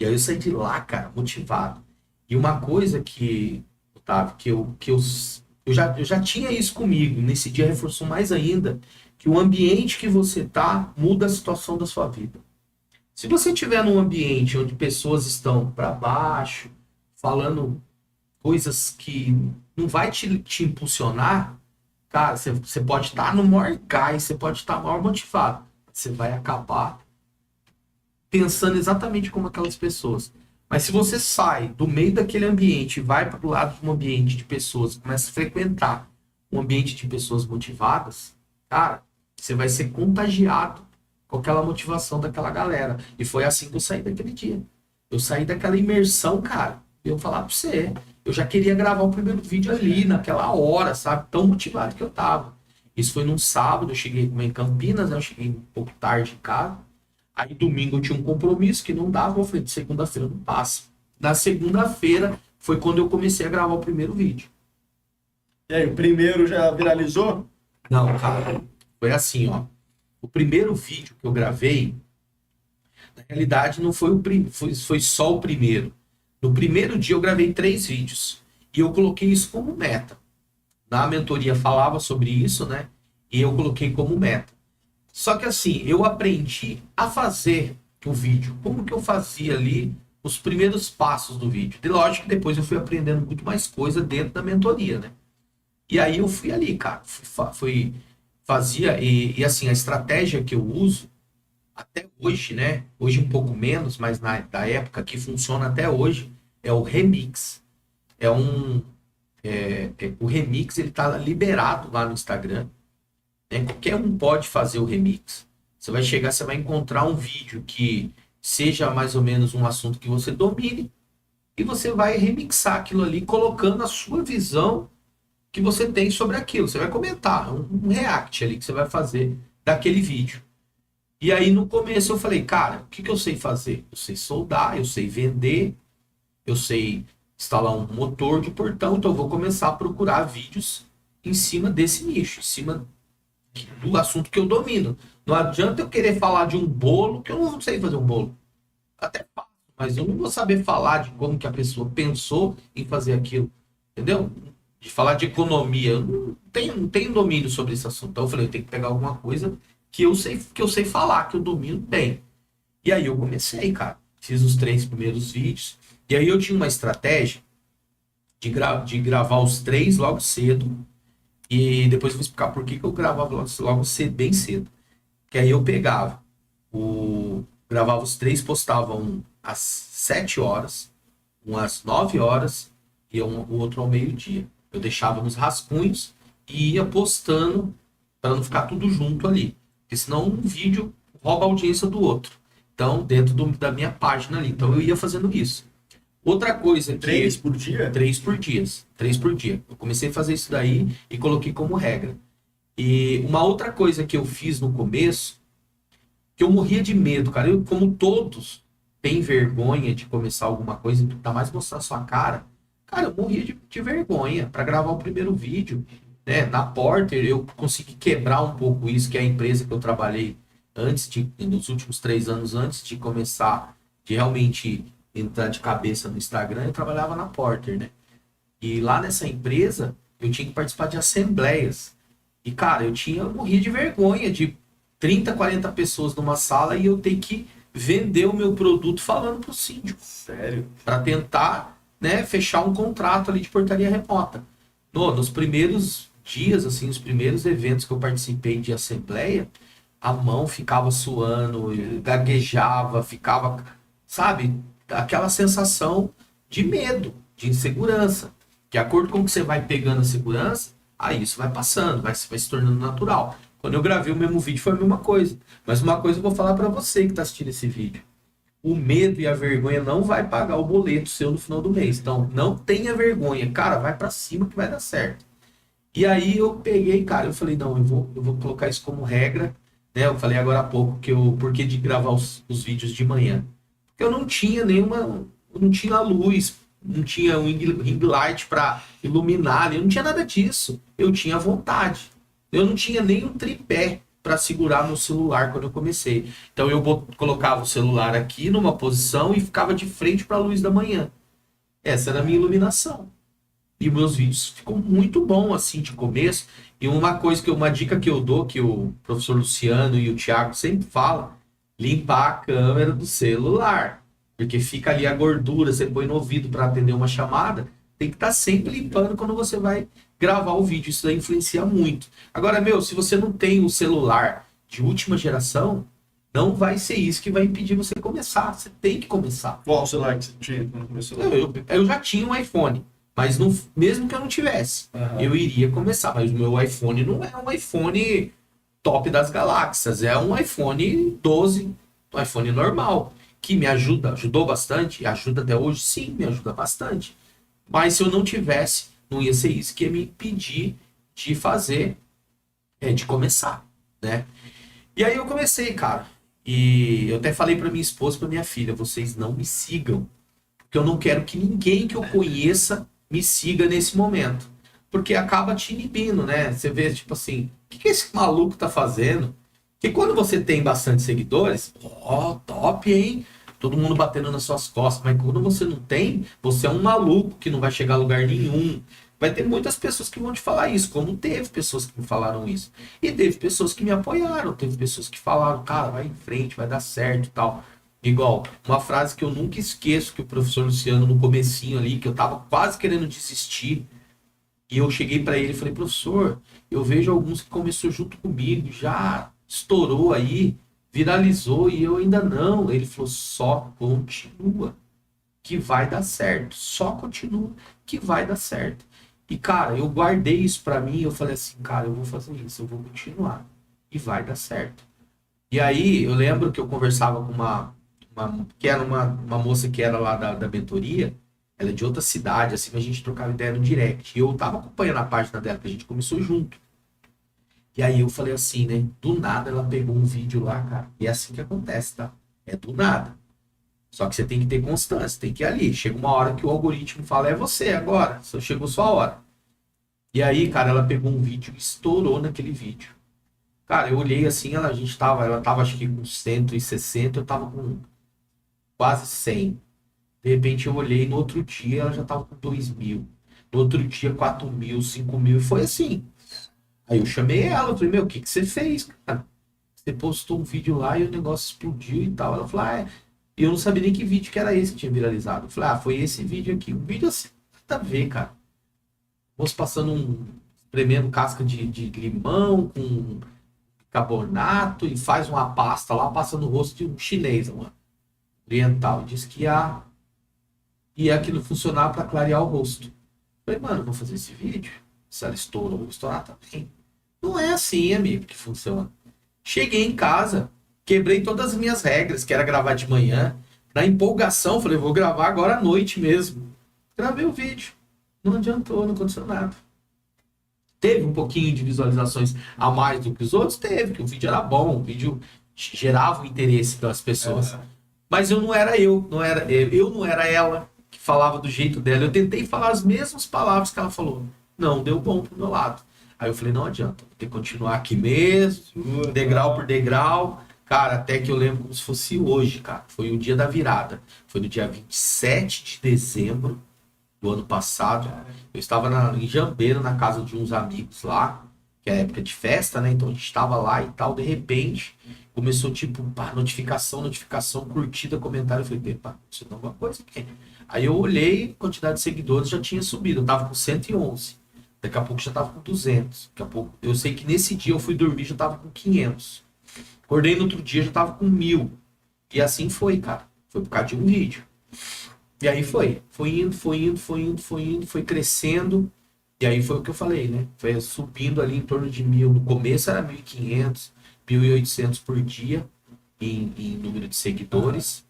E aí eu saí de lá, cara, motivado. E uma coisa que, Otávio, eu já tinha isso comigo, nesse dia reforçou mais ainda, que o ambiente que você tá muda a situação da sua vida. Se você estiver num ambiente onde pessoas estão para baixo, falando coisas que não vai te impulsionar, cara, você pode estar no maior gás, você pode estar maior motivado. Você vai acabar pensando exatamente como aquelas pessoas. Mas se você sai do meio daquele ambiente e vai para o lado de um ambiente de pessoas, começa a frequentar um ambiente de pessoas motivadas, cara, você vai ser contagiado com aquela motivação daquela galera. E foi assim que eu saí daquele dia. Eu saí daquela imersão, cara. Eu vou falar para você, eu já queria gravar o primeiro vídeo ali, naquela hora, sabe? Tão motivado que eu tava. Isso foi num sábado, eu cheguei em Campinas, né? Eu cheguei um pouco tarde em casa. Aí domingo eu tinha um compromisso que não dava, eu falei, de segunda-feira não passa. Na segunda-feira foi quando eu comecei a gravar o primeiro vídeo. E aí, o primeiro já viralizou? Não, cara, foi assim, ó. O primeiro vídeo que eu gravei, na realidade não foi foi só o primeiro. No primeiro dia eu gravei 3 vídeos. E eu coloquei isso como meta. Na mentoria falava sobre isso, né? E eu coloquei como meta. Só que assim, eu aprendi a fazer o vídeo. Como que eu fazia ali os primeiros passos do vídeo? E lógico que depois eu fui aprendendo muito mais coisa dentro da mentoria, né? E aí eu fui ali, cara. Fazia, e assim, a estratégia que eu uso até hoje, né? Hoje um pouco menos, mas da época que funciona até hoje, é o remix. O remix, ele tá liberado lá no Instagram, né? Qualquer um pode fazer o remix. Você vai chegar, você vai encontrar um vídeo que seja mais ou menos um assunto que você domine e você vai remixar aquilo ali, colocando a sua visão que você tem sobre aquilo. Você vai comentar, um react ali que você vai fazer daquele vídeo. E aí no começo eu falei, cara, o que eu sei fazer? Eu sei soldar, eu sei vender, eu sei instalar um motor de portão, então eu vou começar a procurar vídeos em cima desse nicho, em cima do assunto que eu domino. Não adianta eu querer falar de um bolo, que eu não sei fazer um bolo. Até faço, mas eu não vou saber falar de como que a pessoa pensou em fazer aquilo. Entendeu? De falar de economia. Eu não tenho domínio sobre esse assunto. Então eu falei, eu tenho que pegar alguma coisa que eu sei falar, que eu domino bem. E aí eu comecei, cara. Fiz os 3 primeiros vídeos. E aí eu tinha uma estratégia de gravar os 3 logo cedo. E depois eu vou explicar por que eu gravava logo cedo, bem cedo. Que aí eu pegava, gravava os 3, postava um às 7 horas, um às 9 horas e o outro ao meio-dia. Eu deixava nos rascunhos e ia postando para não ficar tudo junto ali. Porque senão um vídeo rouba a audiência do outro. Então, dentro da minha página ali. Então eu ia fazendo isso. Outra coisa que... 3 por dia? 3 por dia. 3 por dia. Eu comecei a fazer isso daí e coloquei como regra. E uma outra coisa que eu fiz no começo, que eu morria de medo, cara. Eu, como todos, tem vergonha de começar alguma coisa, ainda mais mostrar sua cara. Cara, eu morria de vergonha para gravar o primeiro vídeo, né? Na Porter, eu consegui quebrar um pouco isso, que é a empresa que eu trabalhei nos últimos 3 anos antes de começar, de realmente entrar de cabeça no Instagram, eu trabalhava na Porter, né? E lá nessa empresa, eu tinha que participar de assembleias. E, cara, eu morria de vergonha de 30, 40 pessoas numa sala e eu ter que vender o meu produto falando pro síndico. Sério? Para tentar, né, fechar um contrato ali de portaria remota. Nos primeiros dias, assim, os primeiros eventos que eu participei de assembleia, a mão ficava suando, eu gaguejava, ficava, sabe, aquela sensação de medo, de insegurança. De acordo com o que você vai pegando a segurança, aí isso vai passando, vai se tornando natural. Quando eu gravei o mesmo vídeo foi a mesma coisa. Mas uma coisa eu vou falar para você que está assistindo esse vídeo. O medo e a vergonha não vai pagar o boleto seu no final do mês. Então, não tenha vergonha. Cara, vai para cima que vai dar certo. E aí eu peguei, cara, eu falei, não, eu vou colocar isso como regra, né? Eu falei agora há pouco que por que de gravar os vídeos de manhã? Porque eu não tinha eu não tinha luz, não tinha um ring light para iluminar, eu não tinha nada disso. Eu tinha vontade. Eu não tinha nem um tripé para segurar no celular quando eu comecei. Então eu colocava o celular aqui numa posição e ficava de frente para a luz da manhã. Essa era a minha iluminação. E meus vídeos ficam muito bom assim de começo. E uma dica que eu dou, que o professor Luciano e o Thiago sempre falam, limpar a câmera do celular. Porque fica ali a gordura, você põe no ouvido para atender uma chamada, tem que estar sempre limpando quando você vai gravar o vídeo. Isso daí influencia muito. Agora, se você não tem um celular de última geração, não vai ser isso que vai impedir você começar. Você tem que começar. Qual celular que você tinha quando começou? Eu já tinha um iPhone. Mas mesmo que eu não tivesse, eu iria começar. Mas o meu iPhone não é um iPhone top das galáxias. É um iPhone 12, um iPhone normal. Que me ajudou bastante. Ajuda até hoje? Sim, me ajuda bastante. Mas se eu não tivesse, não ia ser isso que ia me impedir de fazer, de começar, né? E aí eu comecei, cara. E eu até falei pra minha esposa e pra minha filha, vocês não me sigam. Porque eu não quero que ninguém que eu conheça me siga nesse momento. Porque acaba te inibindo, né? Você vê, tipo assim, o que esse maluco tá fazendo? Porque quando você tem bastante seguidores, top, hein? Todo mundo batendo nas suas costas. Mas quando você não tem, você é um maluco que não vai chegar a lugar nenhum. Vai ter muitas pessoas que vão te falar isso, como teve pessoas que me falaram isso. E teve pessoas que me apoiaram, teve pessoas que falaram, cara, vai em frente, vai dar certo e tal. Igual, uma frase que eu nunca esqueço que o professor Luciano, no comecinho ali, que eu tava quase querendo desistir, e eu cheguei para ele e falei, professor, eu vejo alguns que começou junto comigo, já estourou aí, viralizou, e eu ainda não. Ele falou, só continua, que vai dar certo. Só continua, que vai dar certo. E, cara, eu guardei isso para mim, eu falei assim, cara, eu vou fazer isso, eu vou continuar, e vai dar certo. E aí, eu lembro que eu conversava com que era uma moça que era lá da mentoria, ela é de outra cidade, assim, a gente trocava ideia no direct. E eu tava acompanhando a página dela, que a gente começou junto. E aí eu falei assim, né? Do nada ela pegou um vídeo lá, cara. E é assim que acontece, tá? É do nada. Só que você tem que ter constância, tem que ir ali. Chega uma hora que o algoritmo fala, é você agora, só chegou sua hora. E aí, cara, ela pegou um vídeo e estourou naquele vídeo. Cara, eu olhei assim, ela tava acho que com 160, eu tava com quase 100. De repente eu olhei, no outro dia ela já tava com 2.000. No outro dia 4.000, 5.000, e foi assim. Aí eu chamei ela, eu falei, o que você fez, cara? Você postou um vídeo lá e o negócio explodiu e tal. Ela falou, e eu não sabia nem que vídeo que era esse que tinha viralizado. Eu falei, foi esse vídeo aqui. Um vídeo assim, nada a ver, cara. Moço passando espremendo casca de limão com carbonato e faz uma pasta lá, passa no rosto de um chinês, um oriental. Diz que ia aquilo funcionar para clarear o rosto. Falei, mano, vou fazer esse vídeo. Se ela estourou, vou estourar também. Não é assim, amigo, que funciona. Cheguei em casa, quebrei todas as minhas regras, que era gravar de manhã. Na empolgação, falei, vou gravar agora à noite mesmo. Gravei o vídeo. Não adiantou, não aconteceu nada. Teve um pouquinho de visualizações a mais do que os outros? Teve, que o vídeo era bom. O vídeo gerava o interesse das pessoas. Mas eu não era eu não era ela que falava do jeito dela. Eu tentei falar as mesmas palavras que ela falou. Não, deu bom pro meu lado. Aí eu falei, não adianta, vou ter que continuar aqui mesmo, degrau por degrau. Cara, até que eu lembro como se fosse hoje, cara. Foi o dia da virada. Foi no dia 27 de dezembro do ano passado. Eu estava em Jambeiro, na casa de uns amigos lá, que é época de festa, né? Então a gente estava lá e tal. De repente, começou tipo, pá, notificação, curtida, comentário. Eu falei, epa, isso é alguma coisa aqui. Aí eu olhei, a quantidade de seguidores já tinha subido. Eu tava com 111. Daqui a pouco já tava com 200. Daqui a pouco, eu sei que nesse dia eu fui dormir, já tava com 500. Acordei no outro dia, já tava com 1000. E assim foi, cara. Foi por causa de um vídeo. E aí foi indo, foi crescendo. E aí foi o que eu falei, né? Foi subindo ali em torno de 1000. No começo era 1500, 1800 por dia em número de seguidores.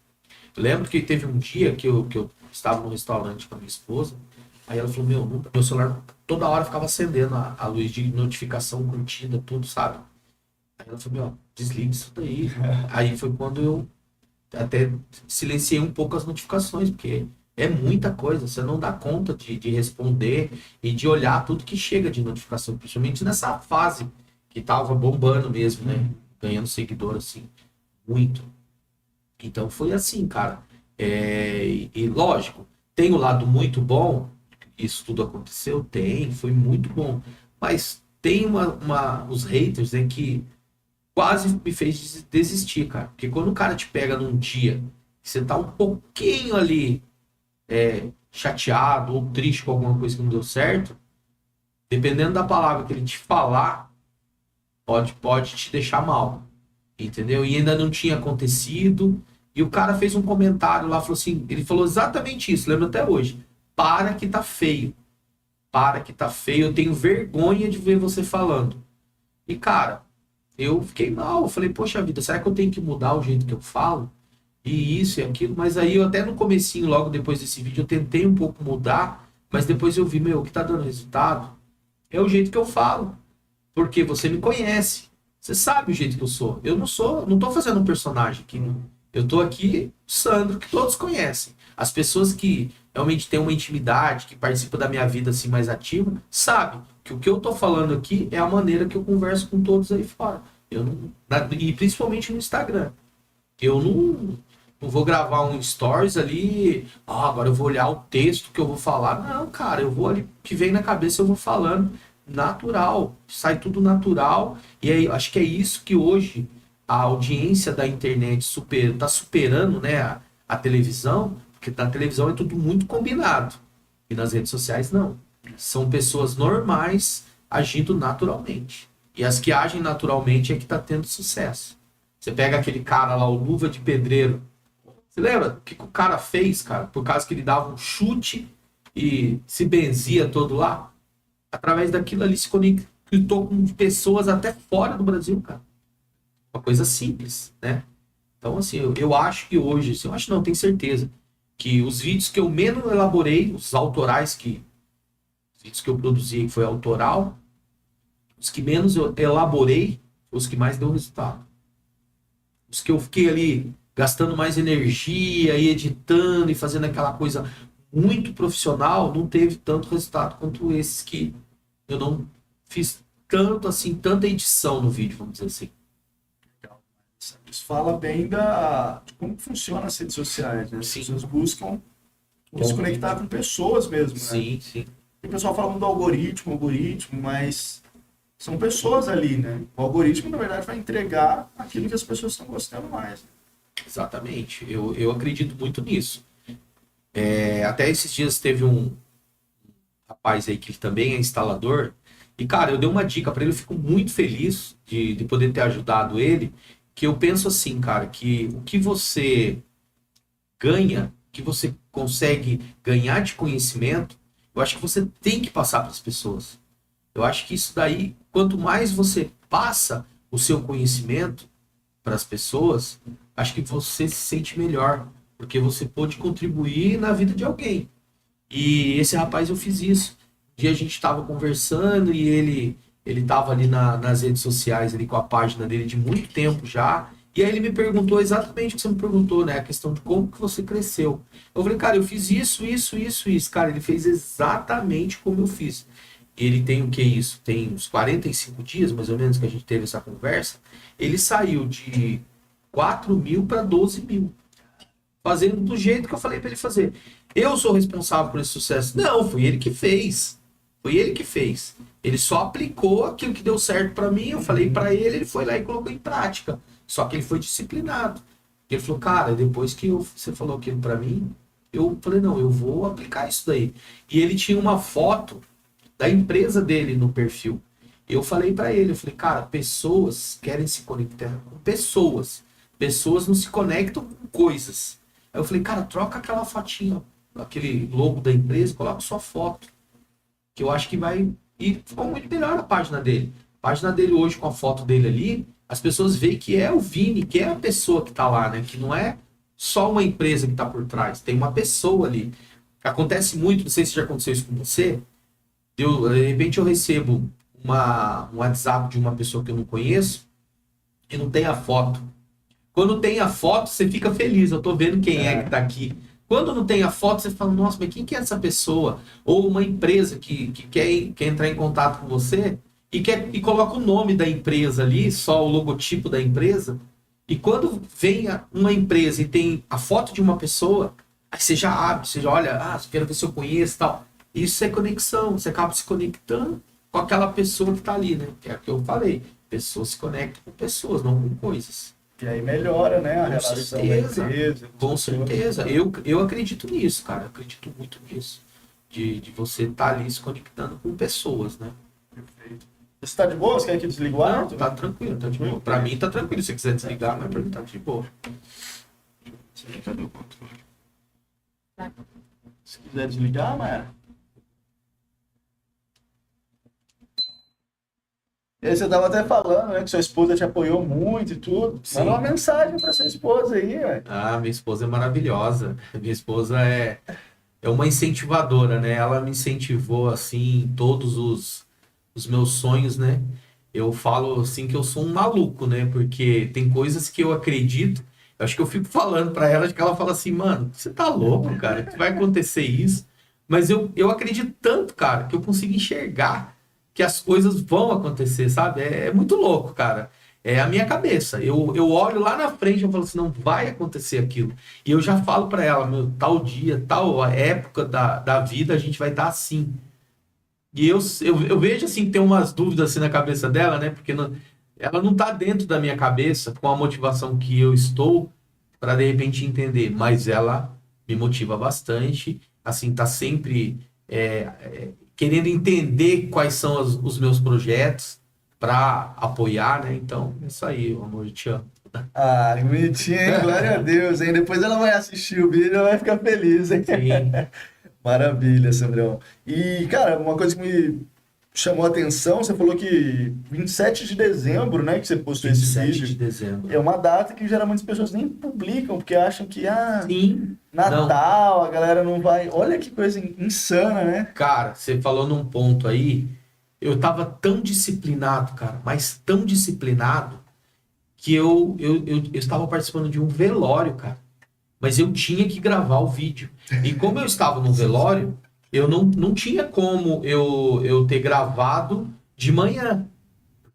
Eu lembro que teve um dia que eu estava no restaurante com a minha esposa. Aí ela falou, meu celular toda hora ficava acendendo a luz de notificação, curtida, tudo, sabe? Aí ela falou, desliga isso daí. Aí foi quando eu até silenciei um pouco as notificações, porque é muita coisa, você não dá conta de responder e de olhar tudo que chega de notificação, principalmente nessa fase que tava bombando mesmo, né? Ganhando seguidor, assim, muito. Então foi assim, cara. E lógico, tem o lado muito bom, isso tudo aconteceu, foi muito bom. Mas tem os haters, né, que quase me fez desistir, cara. Porque quando o cara te pega num dia que você tá um pouquinho ali chateado ou triste com alguma coisa que não deu certo, dependendo da palavra que ele te falar, pode te deixar mal. Entendeu? E ainda não tinha acontecido. E o cara fez um comentário lá, falou assim, ele falou exatamente isso, lembro até hoje. Para que tá feio. Para que tá feio, eu tenho vergonha de ver você falando. E cara, eu fiquei mal, eu falei, poxa vida, será que eu tenho que mudar o jeito que eu falo? E isso e aquilo, mas aí eu até no comecinho, logo depois desse vídeo, eu tentei um pouco mudar, mas depois eu vi, o que tá dando resultado é o jeito que eu falo. Porque você me conhece, você sabe o jeito que eu sou. Eu não tô fazendo um personagem aqui, não. Eu tô aqui, Sandro, que todos conhecem. As pessoas que realmente têm uma intimidade, que participam da minha vida assim mais ativa, sabem que o que eu tô falando aqui é a maneira que eu converso com todos aí fora. E principalmente no Instagram. Eu não vou gravar um stories ali, agora eu vou olhar o texto que eu vou falar. Não, cara, eu vou ali, o que vem na cabeça eu vou falando. Natural, sai tudo natural. E aí, acho que é isso que hoje a audiência da internet tá superando, né, a televisão, porque na televisão é tudo muito combinado. E nas redes sociais não. São pessoas normais agindo naturalmente. E as que agem naturalmente é que tá tendo sucesso. Você pega aquele cara lá, o Luva de Pedreiro. Você lembra o que o cara fez, cara? Por causa que ele dava um chute e se benzia todo lá? Através daquilo ali se conectou com pessoas até fora do Brasil, cara. Uma coisa simples, né? Então, assim, eu acho que hoje, eu acho não, tenho certeza, que os vídeos que eu menos elaborei, os autorais os vídeos que eu produzi que foi autoral, os que menos eu elaborei, os que mais deu resultado. Os que eu fiquei ali gastando mais energia e editando e fazendo aquela coisa muito profissional, não teve tanto resultado quanto esses que eu não fiz tanto assim, tanta edição no vídeo, vamos dizer assim. Isso fala bem de como funcionam as redes sociais, né? As Sim. pessoas buscam se conectar com pessoas mesmo, né? Sim, sim. O pessoal fala muito do algoritmo, mas são pessoas ali, né? O algoritmo, na verdade, vai entregar aquilo que as pessoas estão gostando mais. Exatamente. Eu acredito muito nisso. Até esses dias teve um rapaz aí que também é instalador. E, cara, eu dei uma dica para ele, eu fico muito feliz de poder ter ajudado ele. Que eu penso assim, cara, que o que você ganha, que você consegue ganhar de conhecimento, eu acho que você tem que passar para as pessoas. Eu acho que isso daí, quanto mais você passa o seu conhecimento para as pessoas, acho que você se sente melhor, porque você pode contribuir na vida de alguém. E esse rapaz, eu fiz isso. Um dia a gente estava conversando e ele estava ali nas redes sociais ali com a página dele de muito tempo já, E aí ele me perguntou exatamente o que você me perguntou, né? A questão de como que você cresceu. Eu falei, cara, eu fiz isso, isso, isso, isso. Cara, ele fez exatamente como eu fiz. Ele tem o que isso? Tem uns 45 dias, mais ou menos, que a gente teve essa conversa. Ele saiu de 4 mil para 12 mil. Fazendo do jeito que eu falei para ele fazer. Eu sou responsável por esse sucesso? Não, foi ele que fez. Foi ele que fez. Ele só aplicou aquilo que deu certo para mim. Eu falei para ele, ele foi lá e colocou em prática. Só que ele foi disciplinado. Ele falou, cara, depois que você falou aquilo para mim, eu falei, não, eu vou aplicar isso daí. E ele tinha uma foto da empresa dele no perfil. Eu falei para ele, eu falei, cara, pessoas querem se conectar com pessoas. Pessoas não se conectam com coisas. Aí eu falei, cara, troca aquela fotinha, aquele logo da empresa, coloca sua foto. Que eu acho que vai... E ficou muito melhor a página dele. A página dele hoje, com a foto dele ali, as pessoas veem que é o Vini, que é a pessoa que tá lá, né? Que não é só uma empresa que tá por trás. Tem uma pessoa ali. Acontece muito, não sei se já aconteceu isso com você. De repente eu recebo um WhatsApp de uma pessoa que eu não conheço e não tem a foto. Quando tem a foto, você fica feliz. Eu tô vendo quem é que tá aqui. Quando não tem a foto, você fala, nossa, mas quem que é essa pessoa? Ou uma empresa que quer entrar em contato com você e coloca o nome da empresa ali, só o logotipo da empresa. E quando vem uma empresa e tem a foto de uma pessoa, aí você já abre, você já olha, quero ver se eu conheço e tal. Isso é conexão, você acaba se conectando com aquela pessoa que tá ali, né? Que é o que eu falei. Pessoas se conectam com pessoas, não com coisas. E aí melhora, né, a Com relação certeza, da empresa. com certeza. Eu acredito nisso, cara. Eu acredito muito nisso. De você estar ali se conectando com pessoas, né? Perfeito. Você tá de boa? Você quer que desligue o ar? Não, tá tranquilo, tá de boa. Pra mim tá tranquilo. Se você quiser desligar, mas pra mim tá de boa. Cadê o controle? Se quiser desligar, Mayara. E aí você estava até falando, né, que sua esposa te apoiou muito e tudo. Sim. Manda uma mensagem para sua esposa aí, velho. Minha esposa é maravilhosa. Minha esposa é uma incentivadora, né? Ela me incentivou, assim, em todos os meus sonhos, né? Eu falo, assim, que eu sou um maluco, né? Porque tem coisas que eu acredito. Eu acho que eu fico falando para ela, que ela fala assim, mano, você tá louco, cara? Que vai acontecer isso? Mas eu acredito tanto, cara, que eu consigo enxergar que as coisas vão acontecer, sabe? É muito louco, cara. É a minha cabeça. Eu olho lá na frente e eu falo assim, não vai acontecer aquilo. E eu já falo pra ela, meu, tal dia, tal época da vida, a gente vai estar assim. E eu vejo assim que tem umas dúvidas assim na cabeça dela, né? Porque ela não tá dentro da minha cabeça com a motivação que eu estou para de repente entender. Mas ela me motiva bastante, assim, tá sempre querendo entender quais são os meus projetos para apoiar, né? Então, é isso aí, meu amor, eu te amo. Ah, que bonitinho, hein? Glória a Deus, hein? Depois ela vai assistir o vídeo e vai ficar feliz, hein? Sim. Maravilha, Sandrão. E, cara, uma coisa que me chamou a atenção, você falou que 27 de dezembro, né, que você postou esse 27 vídeo. de dezembro. É uma data que geralmente as pessoas nem publicam, porque acham que, Sim. Natal, a galera não vai... Olha que coisa insana, né? Cara, você falou num ponto aí, eu tava tão disciplinado, cara, mas tão disciplinado, que eu estava participando de um velório, cara. Mas eu tinha que gravar o vídeo. E como eu estava no velório, eu não tinha como eu ter gravado de manhã.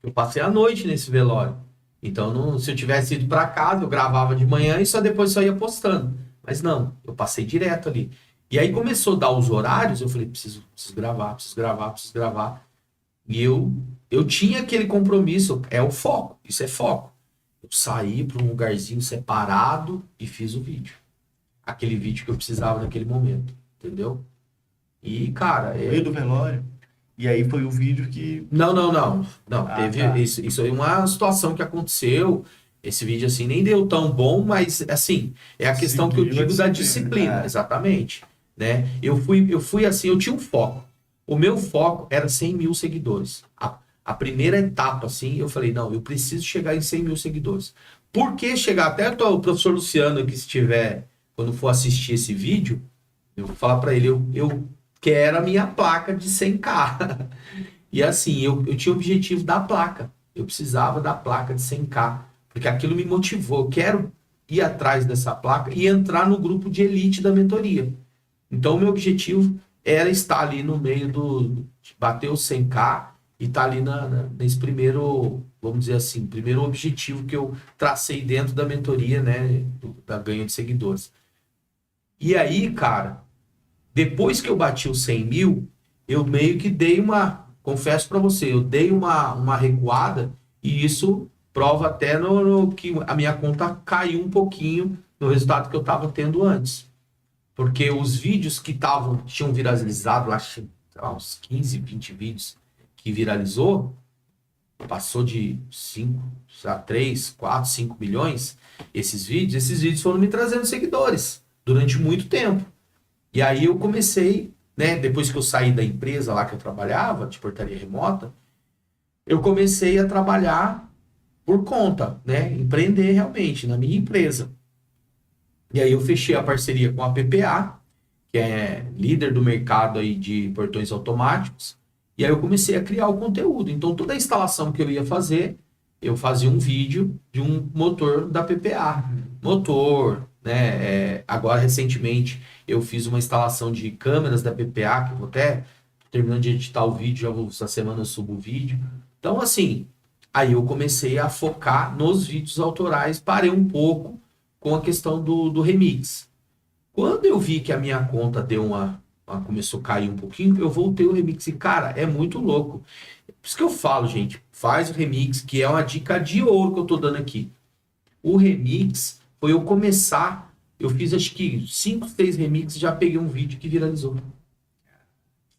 Eu passei a noite nesse velório. Então, se eu tivesse ido para casa, eu gravava de manhã e só ia postando. Mas não, eu passei direto ali. E aí começou a dar os horários, eu falei, preciso gravar, preciso gravar, preciso gravar. E eu tinha aquele compromisso, é o foco, isso é foco. Eu saí para um lugarzinho separado e fiz o vídeo. Aquele vídeo que eu precisava naquele momento, entendeu? E, cara... No meio do velório. E aí foi o vídeo que... Não, teve tá. Isso aí é uma situação que aconteceu. Esse vídeo, assim, nem deu tão bom, mas, assim, é a questão que eu Seguiu a digo da disciplina, disciplina, exatamente. Né? Eu fui assim, eu tinha um foco. O meu foco era 100 mil seguidores. A primeira etapa, assim, eu falei, não, eu preciso chegar em 100 mil seguidores. Por que chegar? Até o professor Luciano, que estiver, quando for assistir esse vídeo, eu vou falar para ele, eu quero a minha placa de 100k. E assim, eu tinha o objetivo da placa. Eu precisava da placa de 100k. porque aquilo me motivou. Eu quero ir atrás dessa placa e entrar no grupo de elite da mentoria. Então, o meu objetivo era estar ali no meio de bater os 100K e estar ali nesse primeiro, vamos dizer assim, primeiro objetivo que eu tracei dentro da mentoria, né, da ganho de seguidores. E aí, cara, depois que eu bati os 100 mil, eu meio que confesso para você, eu dei uma recuada e isso prova até no que a minha conta caiu um pouquinho no resultado que eu estava tendo antes. Porque os vídeos que tinham viralizado, acho uns 15, 20 vídeos que viralizou, passou de 5 a 3, 4, 5 milhões, esses vídeos foram me trazendo seguidores durante muito tempo. E aí eu comecei, né, depois que eu saí da empresa lá que eu trabalhava, de portaria remota, eu comecei a trabalhar por conta, né, empreender realmente na minha empresa. E aí eu fechei a parceria com a PPA, que é líder do mercado aí de portões automáticos, e aí eu comecei a criar o conteúdo. Então toda a instalação que eu ia fazer, eu fazia um vídeo de um motor da PPA. Motor, né? Agora recentemente eu fiz uma instalação de câmeras da PPA, que eu vou até terminando de editar o vídeo, essa semana eu subo o vídeo. Então assim, aí eu comecei a focar nos vídeos autorais, parei um pouco com a questão do remix. Quando eu vi que a minha conta começou a cair um pouquinho, eu voltei o remix. E, cara, é muito louco. Por isso que eu falo, gente, faz o remix, que é uma dica de ouro que eu tô dando aqui. O remix foi eu começar, eu fiz acho que 5, 6 remixes e já peguei um vídeo que viralizou.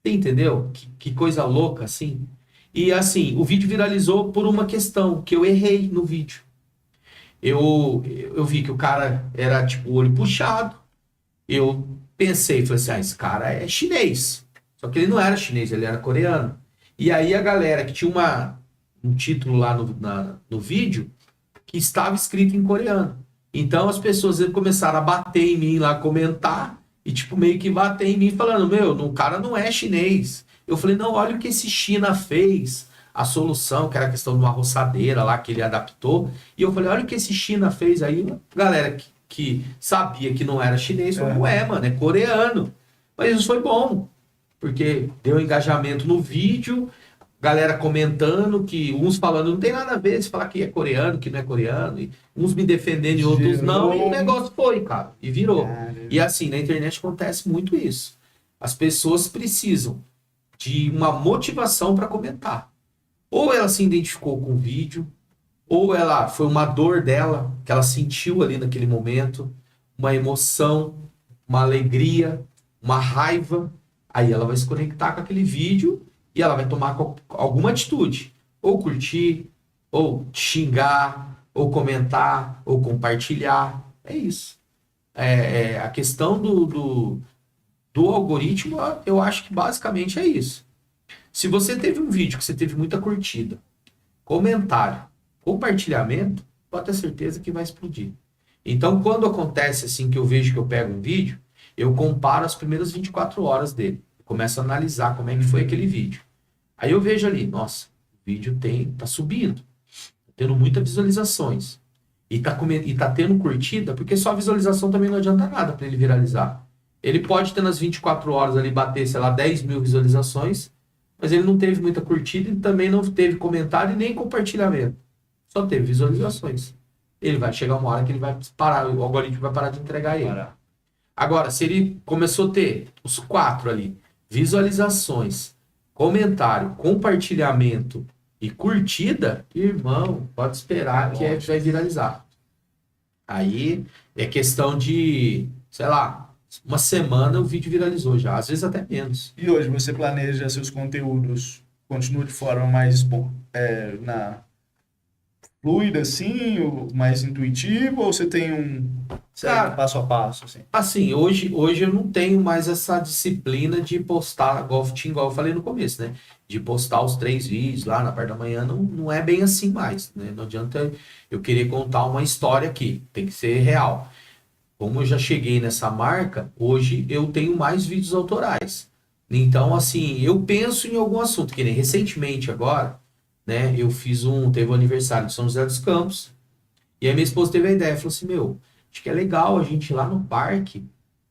Você entendeu? Que coisa louca, assim. E, assim, o vídeo viralizou por uma questão, que eu errei no vídeo. Eu vi que o cara era tipo olho puxado. Eu pensei, falei assim, esse cara é chinês. Só que ele não era chinês, ele era coreano. E aí a galera que tinha um título lá no vídeo que estava escrito em coreano. Então as pessoas começaram a bater em mim lá, comentar, e tipo meio que bater em mim falando, o cara não é chinês. Eu falei, não, olha o que esse China fez. A solução, que era a questão de uma roçadeira lá que ele adaptou. E eu falei, olha o que esse China fez aí. Galera que sabia que não era chinês, falou, mano, é coreano. Mas isso foi bom, porque deu engajamento no vídeo, galera comentando, que uns falando, não tem nada a ver, se falar que é coreano, que não é coreano, e uns me defendendo e outros não, e o negócio foi, cara, e virou. E assim, na internet acontece muito isso. As pessoas precisam de uma motivação para comentar. Ou ela se identificou com o vídeo, ou ela foi uma dor dela, que ela sentiu ali naquele momento, uma emoção, uma alegria, uma raiva. Aí ela vai se conectar com aquele vídeo e ela vai tomar alguma atitude. Ou curtir, ou xingar, ou comentar, ou compartilhar. É isso. A questão do algoritmo, eu acho que basicamente é isso. Se você teve um vídeo que você teve muita curtida, comentário, compartilhamento, pode ter certeza que vai explodir. Então, quando acontece assim que eu vejo que eu pego um vídeo, eu comparo as primeiras 24 horas dele. Começo a analisar como é que foi aquele vídeo. Aí eu vejo ali, nossa, o vídeo tá subindo, tá tendo muitas visualizações. E tá tendo curtida, porque só a visualização também não adianta nada para ele viralizar. Ele pode ter nas 24 horas ali bater, sei lá, 10 mil visualizações, mas ele não teve muita curtida e também não teve comentário e nem compartilhamento. Só teve visualizações. Ele vai chegar uma hora que ele vai parar, o algoritmo vai parar de entregar ele. Agora, se ele começou a ter os 4 ali, visualizações, comentário, compartilhamento e curtida, irmão, pode esperar que vai viralizar. Aí é questão de, sei lá, uma semana o vídeo viralizou já, às vezes até menos. E hoje você planeja seus conteúdos, continua de forma mais fluida, assim, ou mais intuitiva, ou você tem um passo a passo, assim? Assim, hoje eu não tenho mais essa disciplina de postar, igual eu falei no começo, né? De postar os 3 vídeos lá na parte da manhã, não é bem assim mais, né? Não adianta eu querer contar uma história aqui, tem que ser real. Como eu já cheguei nessa marca, hoje eu tenho mais vídeos autorais. Então, assim, eu penso em algum assunto, que nem recentemente agora, né? Eu teve o aniversário de São José dos Campos, E aí minha esposa teve a ideia, falou assim, meu, acho que é legal a gente ir lá no parque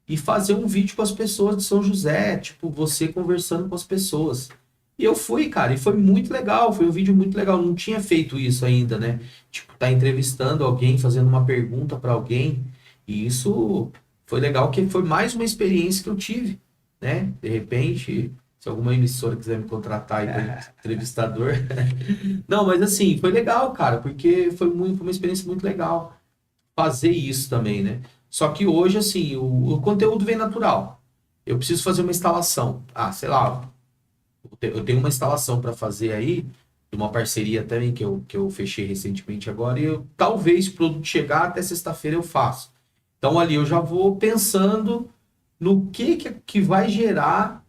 e fazer um vídeo com as pessoas de São José, tipo, você conversando com as pessoas. E eu fui, cara, e foi muito legal, foi um vídeo muito legal, não tinha feito isso ainda, né? Tipo, tá entrevistando alguém, fazendo uma pergunta para alguém, e isso foi legal, que foi mais uma experiência que eu tive, né? De repente, se alguma emissora quiser me contratar aí para entrevistador. Não, mas assim, foi legal, cara, porque foi uma experiência muito legal fazer isso também, né? Só que hoje, assim, o conteúdo vem natural. Eu preciso fazer uma instalação. Ah, sei lá, eu tenho uma instalação para fazer aí, de uma parceria também que eu fechei recentemente agora, e talvez o produto chegar até sexta-feira eu faço. Então ali eu já vou pensando no que vai gerar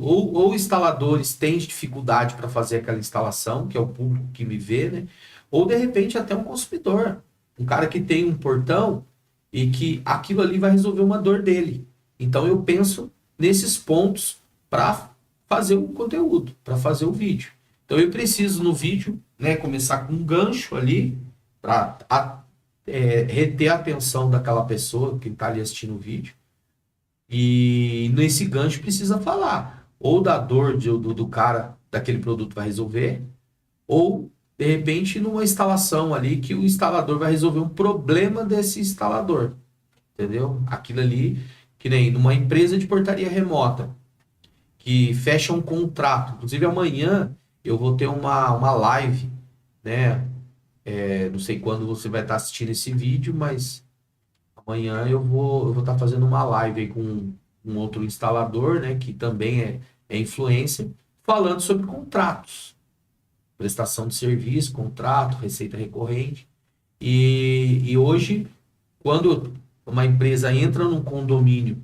ou instaladores têm dificuldade para fazer aquela instalação, que é o público que me vê, né? Ou de repente até um consumidor, um cara que tem um portão e que aquilo ali vai resolver uma dor dele. Então eu penso nesses pontos para fazer o conteúdo, para fazer o vídeo. Então eu preciso no vídeo, né, começar com um gancho ali para reter a atenção daquela pessoa que está ali assistindo o vídeo. E nesse gancho precisa falar ou da dor do cara daquele produto vai resolver, ou de repente numa instalação ali que o instalador vai resolver um problema desse instalador, entendeu? Aquilo ali, que nem numa empresa de portaria remota que fecha um contrato. Inclusive amanhã eu vou ter uma live, né? Não sei quando você vai estar assistindo esse vídeo, mas amanhã eu vou estar fazendo uma live aí com um outro instalador, né? Que também é influencer, falando sobre contratos, prestação de serviço, contrato, receita recorrente. E hoje, quando uma empresa entra num condomínio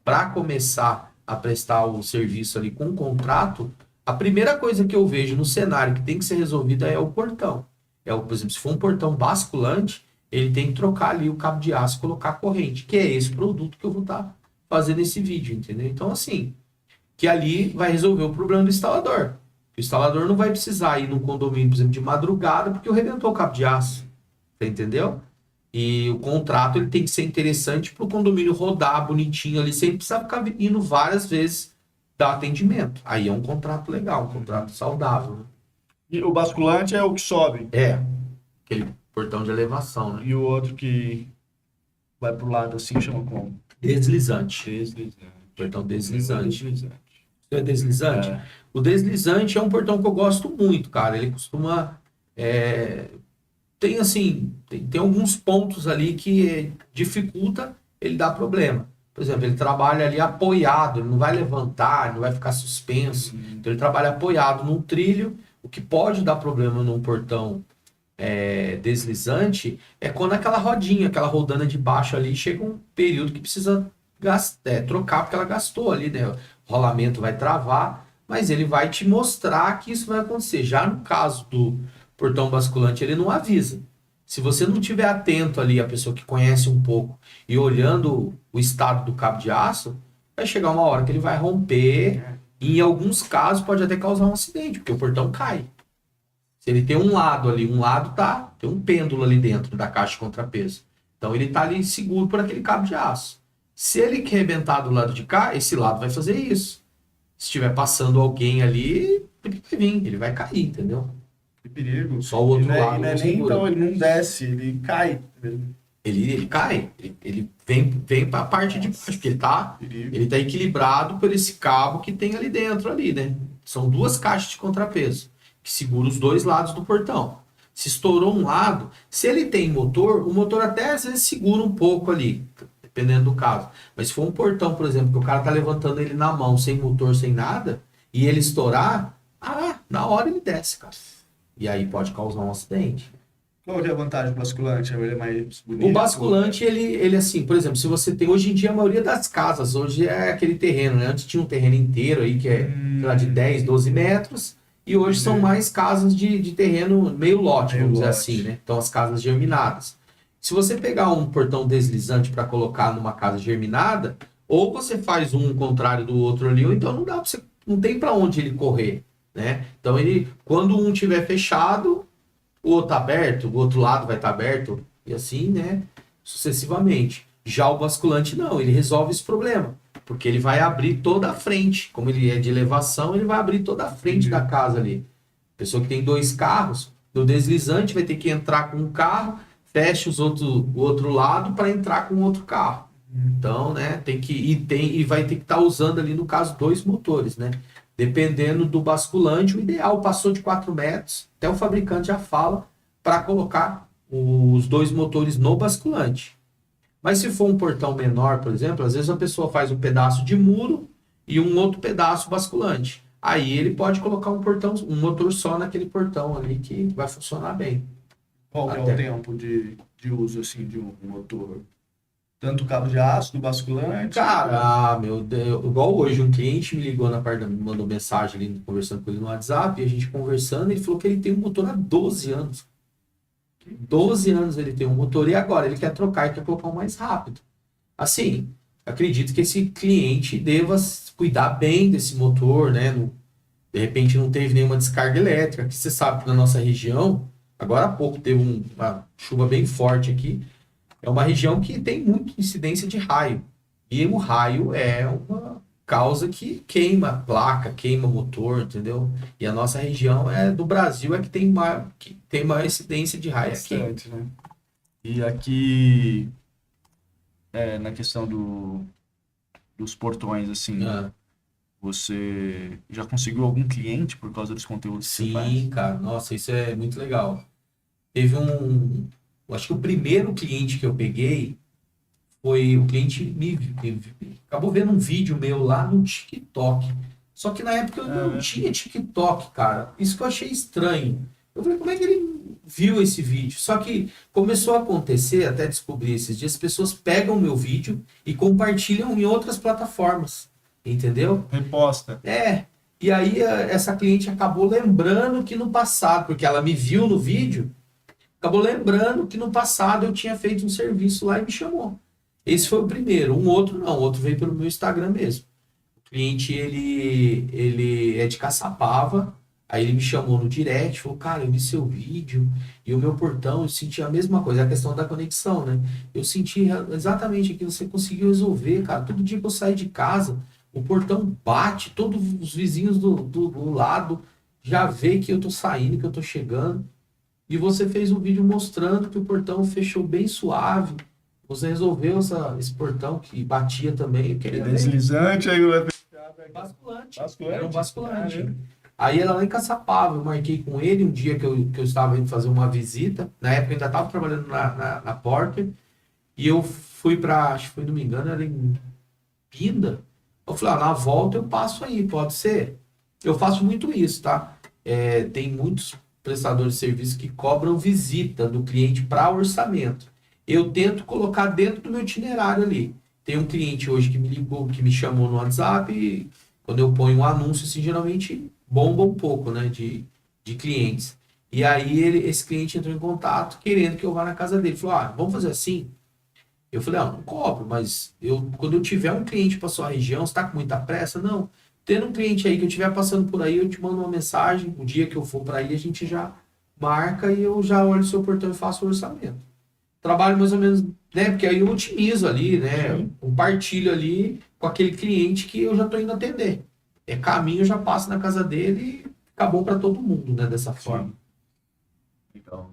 para começar a prestar o serviço ali com o contrato, a primeira coisa que eu vejo no cenário que tem que ser resolvida é o portão. Por exemplo, se for um portão basculante, ele tem que trocar ali o cabo de aço e colocar a corrente, que é esse produto que eu vou estar fazendo esse vídeo, entendeu? Então, assim, que ali vai resolver o problema do instalador. O instalador não vai precisar ir num condomínio, por exemplo, de madrugada, porque eu rebentou o cabo de aço. Você entendeu? E o contrato ele tem que ser interessante para o condomínio rodar bonitinho ali, sem precisar ficar indo várias vezes dar atendimento. Aí é um contrato legal, um contrato saudável. Né? E o basculante é o que sobe. Aquele portão de elevação, né? E o outro que vai pro lado assim chama como? Deslizante. Deslizante. Portão deslizante. Deslizante. É deslizante? É. O deslizante é um portão que eu gosto muito, cara. Ele costuma... Tem assim, tem alguns pontos ali que dificulta, ele dá problema. Por exemplo, ele trabalha ali apoiado, ele não vai levantar, não vai ficar suspenso. Então ele trabalha apoiado num trilho. O que pode dar problema num portão deslizante é quando aquela rodinha, aquela rodana de baixo ali, chega um período que precisa trocar, porque ela gastou ali, né? O rolamento vai travar, mas ele vai te mostrar que isso vai acontecer. Já no caso do portão basculante, ele não avisa. Se você não estiver atento ali, a pessoa que conhece um pouco, e olhando o estado do cabo de aço, vai chegar uma hora que ele vai romper, e em alguns casos pode até causar um acidente, porque o portão cai. Se ele tem um lado ali, tem um pêndulo ali dentro da caixa de contrapeso. Então ele está ali seguro por aquele cabo de aço. Se ele arrebentar do lado de cá, esse lado vai fazer isso. Se estiver passando alguém ali, ele vai vir, ele vai cair, entendeu? Que perigo. Só o outro lado. Não é nem então, ele não desce, ele cai. Ele cai, ele vem para a parte de baixo, porque ele tá equilibrado por esse cabo que tem ali dentro, ali, né? São duas caixas de contrapeso que seguram os dois lados do portão. Se estourou um lado, se ele tem motor, o motor até às vezes segura um pouco ali, dependendo do caso. Mas se for um portão, por exemplo, que o cara tá levantando ele na mão, sem motor, sem nada, e ele estourar, na hora ele desce, cara. E aí pode causar um acidente. Qual é a vantagem do basculante? Ele é mais bonito? O basculante, ele assim, por exemplo, se você tem, hoje em dia a maioria das casas, hoje é aquele terreno, né? Antes tinha um terreno inteiro aí, que é sei lá, de 10, 12 metros, e hoje são mais casas de terreno meio lote, vamos dizer assim, né? Então as casas germinadas. Se você pegar um portão deslizante para colocar numa casa germinada, ou você faz um contrário do outro ali, ou então não dá pra você, não tem para onde ele correr, né? Então quando um tiver fechado, o outro tá aberto, o outro lado vai estar aberto, e assim, né, sucessivamente. Já o basculante não, ele resolve esse problema, porque ele vai abrir toda a frente, como ele é de elevação, ele vai abrir toda a frente da casa ali. Pessoa que tem 2 carros, o deslizante vai ter que entrar com um carro, fecha o outro lado para entrar com outro carro. Então, né, e vai ter que estar usando ali, no caso, 2 motores, né? Dependendo do basculante, o ideal passou de 4 metros, até o fabricante já fala para colocar os 2 motores no basculante. Mas se for um portão menor, por exemplo, às vezes a pessoa faz um pedaço de muro e um outro pedaço basculante. Aí ele pode colocar um motor só naquele portão ali que vai funcionar bem. Qual que é o Até. tempo de uso, assim, de um motor? Tanto cabo de aço, do basculante? Cara, meu Deus, igual hoje, um cliente me ligou na parte, me mandou mensagem ali, conversando com ele no WhatsApp, e a gente conversando, ele falou que ele tem um motor há 12 anos. 12 anos ele tem um motor, e agora ele quer trocar e quer colocar um mais rápido. Assim, acredito que esse cliente deva cuidar bem desse motor, né? De repente não teve nenhuma descarga elétrica, que você sabe que na nossa região, agora há pouco teve uma chuva bem forte aqui, é uma região que tem muita incidência de raio. E o raio é uma causa que queima a placa, queima o motor, entendeu? E a nossa região do Brasil é que tem maior incidência de raio aqui. Bastante, né? E aqui, na questão dos portões, assim, Ah, você já conseguiu algum cliente por causa dos conteúdos que você faz? sim, cara. Nossa, isso é muito legal. Teve eu acho que o primeiro cliente que eu peguei foi o cliente acabou vendo um vídeo meu lá no TikTok. Só que na época eu não tinha TikTok, cara. Isso que eu achei estranho. Eu falei, como é que ele viu esse vídeo? Só que começou a acontecer, até descobrir esses dias, as pessoas pegam o meu vídeo e compartilham em outras plataformas. Entendeu? Reposta. E aí essa cliente acabou lembrando que no passado, porque ela me viu no vídeo, acabou lembrando que no passado eu tinha feito um serviço lá e me chamou. Esse foi o primeiro. Um outro não, o outro veio pelo meu Instagram mesmo. O cliente, ele é de Caçapava, aí ele me chamou no direct, falou, cara, eu vi seu vídeo e o meu portão, eu senti a mesma coisa, é a questão da conexão, né? Eu senti exatamente aquilo que você conseguiu resolver, cara. Todo dia que eu saio de casa, o portão bate, todos os vizinhos do lado já vê que eu tô saindo, que eu tô chegando. E você fez um vídeo mostrando que o portão fechou bem suave. Você resolveu esse portão que batia também. Eu queria ver. Deslizante, aí vai Basculante. Basculante. Era um basculante. Caramba. Aí ela lá em Caçapava, eu marquei com ele um dia que eu estava indo fazer uma visita. Na época eu ainda estava trabalhando na Porter. E eu fui acho que foi, não me engano, era em Pinda. Eu falei, na volta eu passo aí, pode ser? Eu faço muito isso, tá? Tem muitos prestadores de serviço que cobram visita do cliente para orçamento. Eu tento colocar dentro do meu itinerário ali. Tem um cliente hoje que me ligou, que me chamou no WhatsApp, e quando eu ponho um anúncio, assim, geralmente bomba um pouco, né, de clientes. E aí esse cliente entrou em contato querendo que eu vá na casa dele. Falou, vamos fazer assim? Eu falei, não cobro, mas quando eu tiver um cliente para sua região, você está com muita pressa? Não. Tendo um cliente aí que eu estiver passando por aí, eu te mando uma mensagem, o dia que eu for para aí, a gente já marca e eu já olho o seu portão e faço o orçamento. Trabalho mais ou menos, né? Porque aí eu otimizo ali, né? Compartilho ali com aquele cliente que eu já estou indo atender. Caminho, eu já passo na casa dele e fica bom para todo mundo, né? Dessa forma. Legal.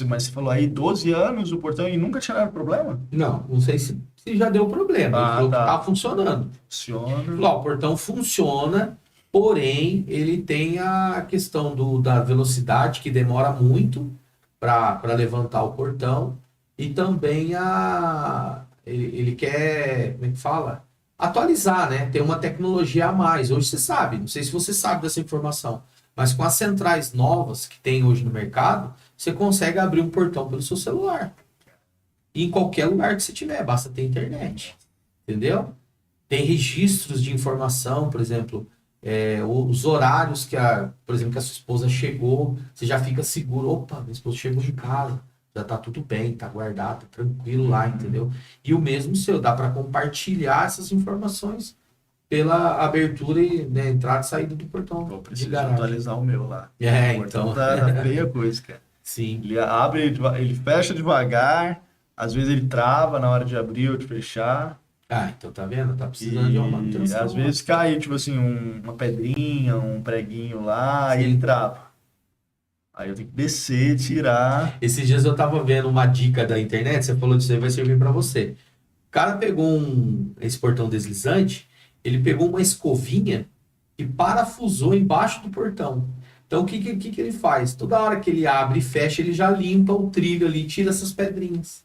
Mas você falou aí 12 anos o portão e nunca tiraram problema? Não sei se já deu problema. Ele falou que tá funcionando. Funciona. Falou, o portão funciona, porém ele tem a questão da velocidade que demora muito para levantar o portão. E também ele quer, como é que fala? Atualizar, né? Tem uma tecnologia a mais. Hoje você sabe, não sei se você sabe dessa informação, mas com as centrais novas que tem hoje no mercado, você consegue abrir um portão pelo seu celular. E em qualquer lugar que você tiver, basta ter internet. Entendeu? Tem registros de informação, por exemplo, os horários por exemplo, que a sua esposa chegou, você já fica seguro. Opa, minha esposa chegou em casa. Já tá tudo bem, tá guardado, tá tranquilo lá, entendeu? E o mesmo seu, dá para compartilhar essas informações pela abertura e, né, entrada e saída do portão. Eu preciso atualizar o meu lá. Então. Tá feia coisa, cara. Sim. Ele abre, ele fecha devagar, às vezes ele trava na hora de abrir ou de fechar. Ah, então tá vendo? Tá precisando de uma E manutenção. às vezes cai, tipo assim, uma pedrinha, um preguinho lá, e Sim. ele trava. Aí eu tenho que descer, tirar. Esses dias eu tava vendo uma dica da internet, você falou disso aí, vai servir pra você. O cara pegou esse portão deslizante, ele pegou uma escovinha e parafusou embaixo do portão. Então o que ele faz? Toda hora que ele abre e fecha, ele já limpa o trilho ali, tira essas pedrinhas.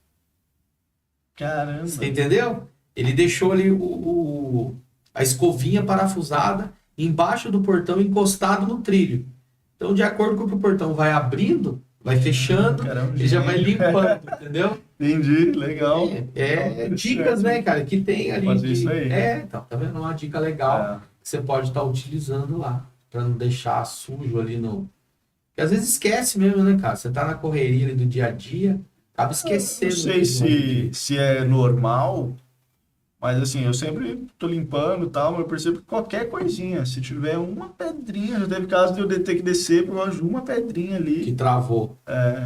Caramba. Você entendeu? Ele deixou ali a escovinha parafusada embaixo do portão, encostado no trilho. Então, de acordo com o que o portão vai abrindo, vai fechando, Caramba, ele já vai gente. limpando, entendeu? Entendi, legal. É dicas, né, cara, que tem ali. Fazer isso aí. Então, tá vendo? Uma dica legal É. que você pode estar utilizando lá, para não deixar sujo ali no. Porque às vezes esquece mesmo, né, cara? Você tá na correria ali do dia a dia, acaba esquecendo. Não sei mesmo. se é normal, mas assim, eu sempre tô limpando e tal, mas eu percebo que qualquer coisinha, se tiver uma pedrinha, já teve caso de eu ter que descer por causa de uma pedrinha Que ali, travou.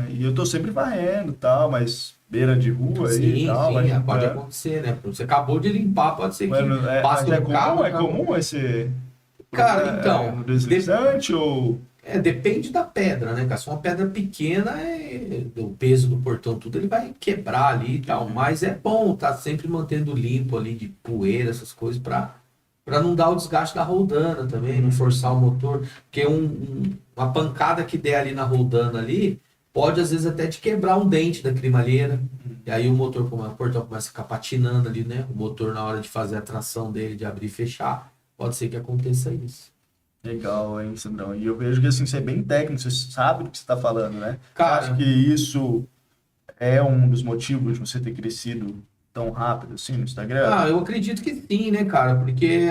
e eu tô sempre varrendo e tal, mas beira de rua aí e Sim, tal, sim, vai pode limpando. acontecer, né? Você acabou de limpar, pode ser que Mas, passe mas um carro. é comum esse Cara, no então, deslizante ou... depende da pedra, né, cara? Se uma pedra pequena, o peso do portão, tudo, ele vai quebrar ali e tal. Mas é bom tá sempre mantendo limpo ali de poeira, essas coisas, para não dar o desgaste da roldana também, não forçar o motor. Porque uma pancada que der ali na roldana ali, pode às vezes até te quebrar um dente da cremalheira. E aí o portão começa a ficar patinando ali, né? O motor na hora de fazer a tração dele, de abrir e fechar, pode ser que aconteça isso. Legal, hein, Sandrão? E eu vejo que assim, você é bem técnico, você sabe do que você está falando, né? Cara, Você acha que isso é um dos motivos de você ter crescido tão rápido assim no Instagram? eu acredito que sim, né, cara? Porque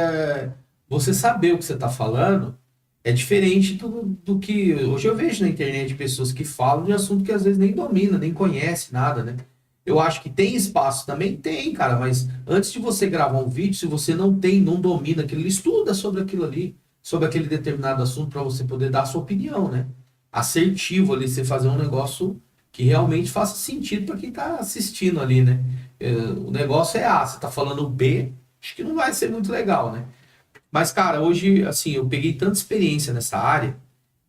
você saber o que você está falando é diferente do que. Hoje eu vejo na internet pessoas que falam de assunto que às vezes nem domina, nem conhece nada, né? Eu acho que tem espaço também, tem, cara, mas antes de você gravar um vídeo, se você não domina aquilo, estuda sobre aquilo ali, sobre aquele determinado assunto para você poder dar a sua opinião, né? Assertivo ali, você fazer um negócio que realmente faça sentido para quem está assistindo ali, né? O negócio é A, você tá falando B, acho que não vai ser muito legal, né? Mas, cara, hoje, assim, eu peguei tanta experiência nessa área.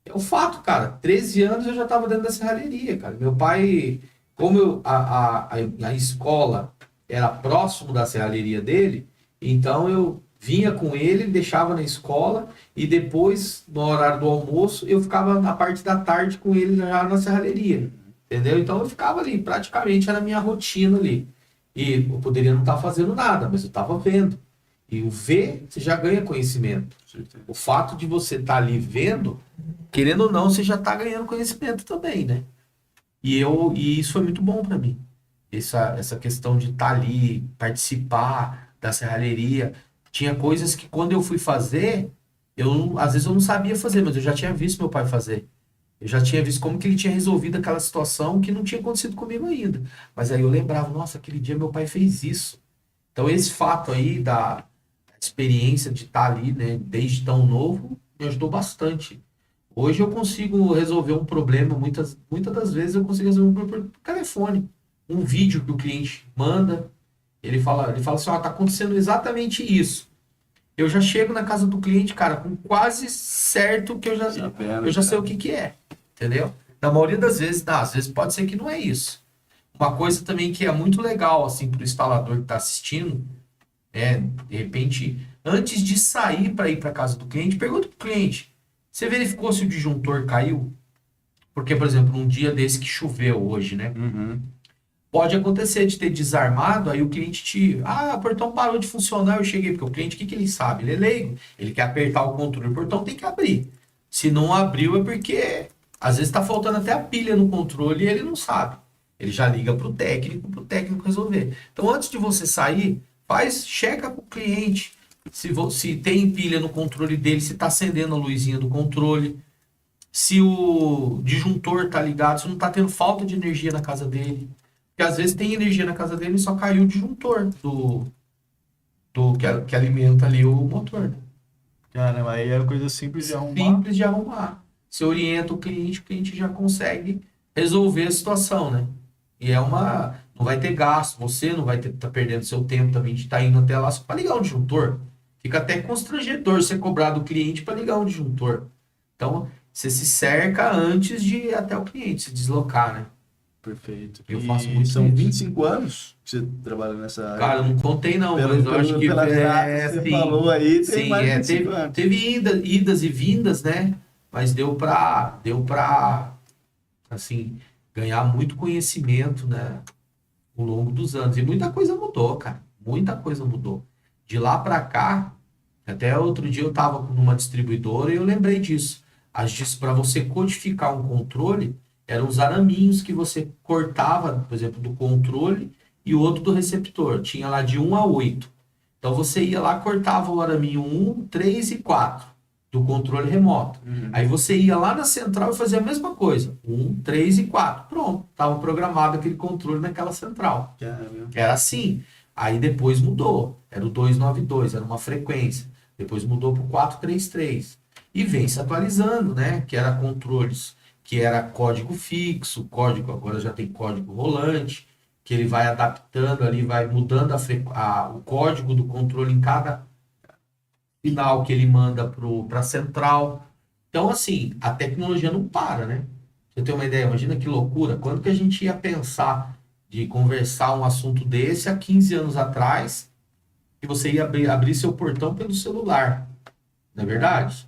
É o fato, cara, 13 anos eu já tava dentro da serralheria, cara. Meu pai, como a escola era próximo da serralheria dele, então eu vinha com ele, deixava na escola e depois, no horário do almoço, eu ficava na parte da tarde com ele já na serralheria. Entendeu? Então eu ficava ali, praticamente era a minha rotina ali. E eu poderia não estar fazendo nada, mas eu estava vendo. E o ver, você já ganha conhecimento. O fato de você estar ali vendo, querendo ou não, você já está ganhando conhecimento também, né? E isso foi muito bom para mim. Essa questão de estar ali, participar da serralheria. Tinha coisas que quando eu fui fazer, às vezes eu não sabia fazer, mas eu já tinha visto meu pai fazer. Eu já tinha visto como que ele tinha resolvido aquela situação que não tinha acontecido comigo ainda. Mas aí eu lembrava, nossa, aquele dia meu pai fez isso. Então esse fato aí da experiência de estar ali, né, desde tão novo, me ajudou bastante. Hoje eu consigo resolver um problema, muitas das vezes eu consigo resolver um problema por telefone. Um vídeo que o cliente manda, ele fala assim, ó, tá acontecendo exatamente isso. Eu já chego na casa do cliente, cara, com quase certo que eu já sei o que é, entendeu? Na maioria das vezes, às vezes pode ser que não é isso. Uma coisa também que é muito legal, assim, pro instalador que tá assistindo, de repente, antes de sair para ir para casa do cliente, pergunta pro cliente, você verificou se o disjuntor caiu? Porque, por exemplo, num dia desse que choveu hoje, né? Uhum. Pode acontecer de ter desarmado, aí o cliente o portão parou de funcionar, eu cheguei, porque o cliente, o que ele sabe? Ele é leigo, ele quer apertar o controle, o portão tem que abrir. Se não abriu é porque, às vezes está faltando até a pilha no controle e ele não sabe. Ele já liga para o técnico resolver. Então, antes de você sair, checa com o cliente se tem pilha no controle dele, se está acendendo a luzinha do controle, se o disjuntor está ligado, se não está tendo falta de energia na casa dele. Porque às vezes tem energia na casa dele e só caiu o disjuntor que alimenta ali o motor. Né? Caramba, aí é coisa simples de arrumar. Simples de arrumar. Você orienta o cliente já consegue resolver a situação, né? E não vai ter gasto, você não vai tá perdendo seu tempo também de estar indo até lá só para ligar um disjuntor. Fica até constrangedor você cobrar do cliente para ligar um disjuntor. Então, você se cerca antes de ir até o cliente, se deslocar, né? Perfeito. Eu E faço muito são isso. 25 anos que você trabalha nessa área? Cara, eu não contei não, mas eu acho que pelas datas que você sim, falou aí, tem sim, mais de 25 anos. teve idas e vindas, né? Mas deu pra, assim, ganhar muito conhecimento, né? Ao longo dos anos. E muita coisa mudou, cara. Muita coisa mudou. De lá pra cá, até outro dia eu tava numa distribuidora e eu lembrei disso. Para você codificar um controle, eram os araminhos que você cortava, por exemplo, do controle e o outro do receptor. Tinha lá de 1 a 8. Então você ia lá, cortava o araminho 1, 3 e 4 do controle remoto. Aí você ia lá na central e fazia a mesma coisa. 1, 3 e 4. Pronto, estava programado aquele controle naquela central. Caramba. Era assim. Aí depois mudou. Era o 292, era uma frequência. Depois mudou para o 433. E vem se atualizando, né? Que era controles, que era código fixo, código agora já tem código rolante, que ele vai adaptando ali, vai mudando o código do controle em cada final que ele manda para a central. Então, assim, a tecnologia não para, né? Você tem uma ideia? Imagina que loucura. Quando que a gente ia pensar de conversar um assunto desse há 15 anos atrás, que você ia abrir seu portão pelo celular? Não é verdade?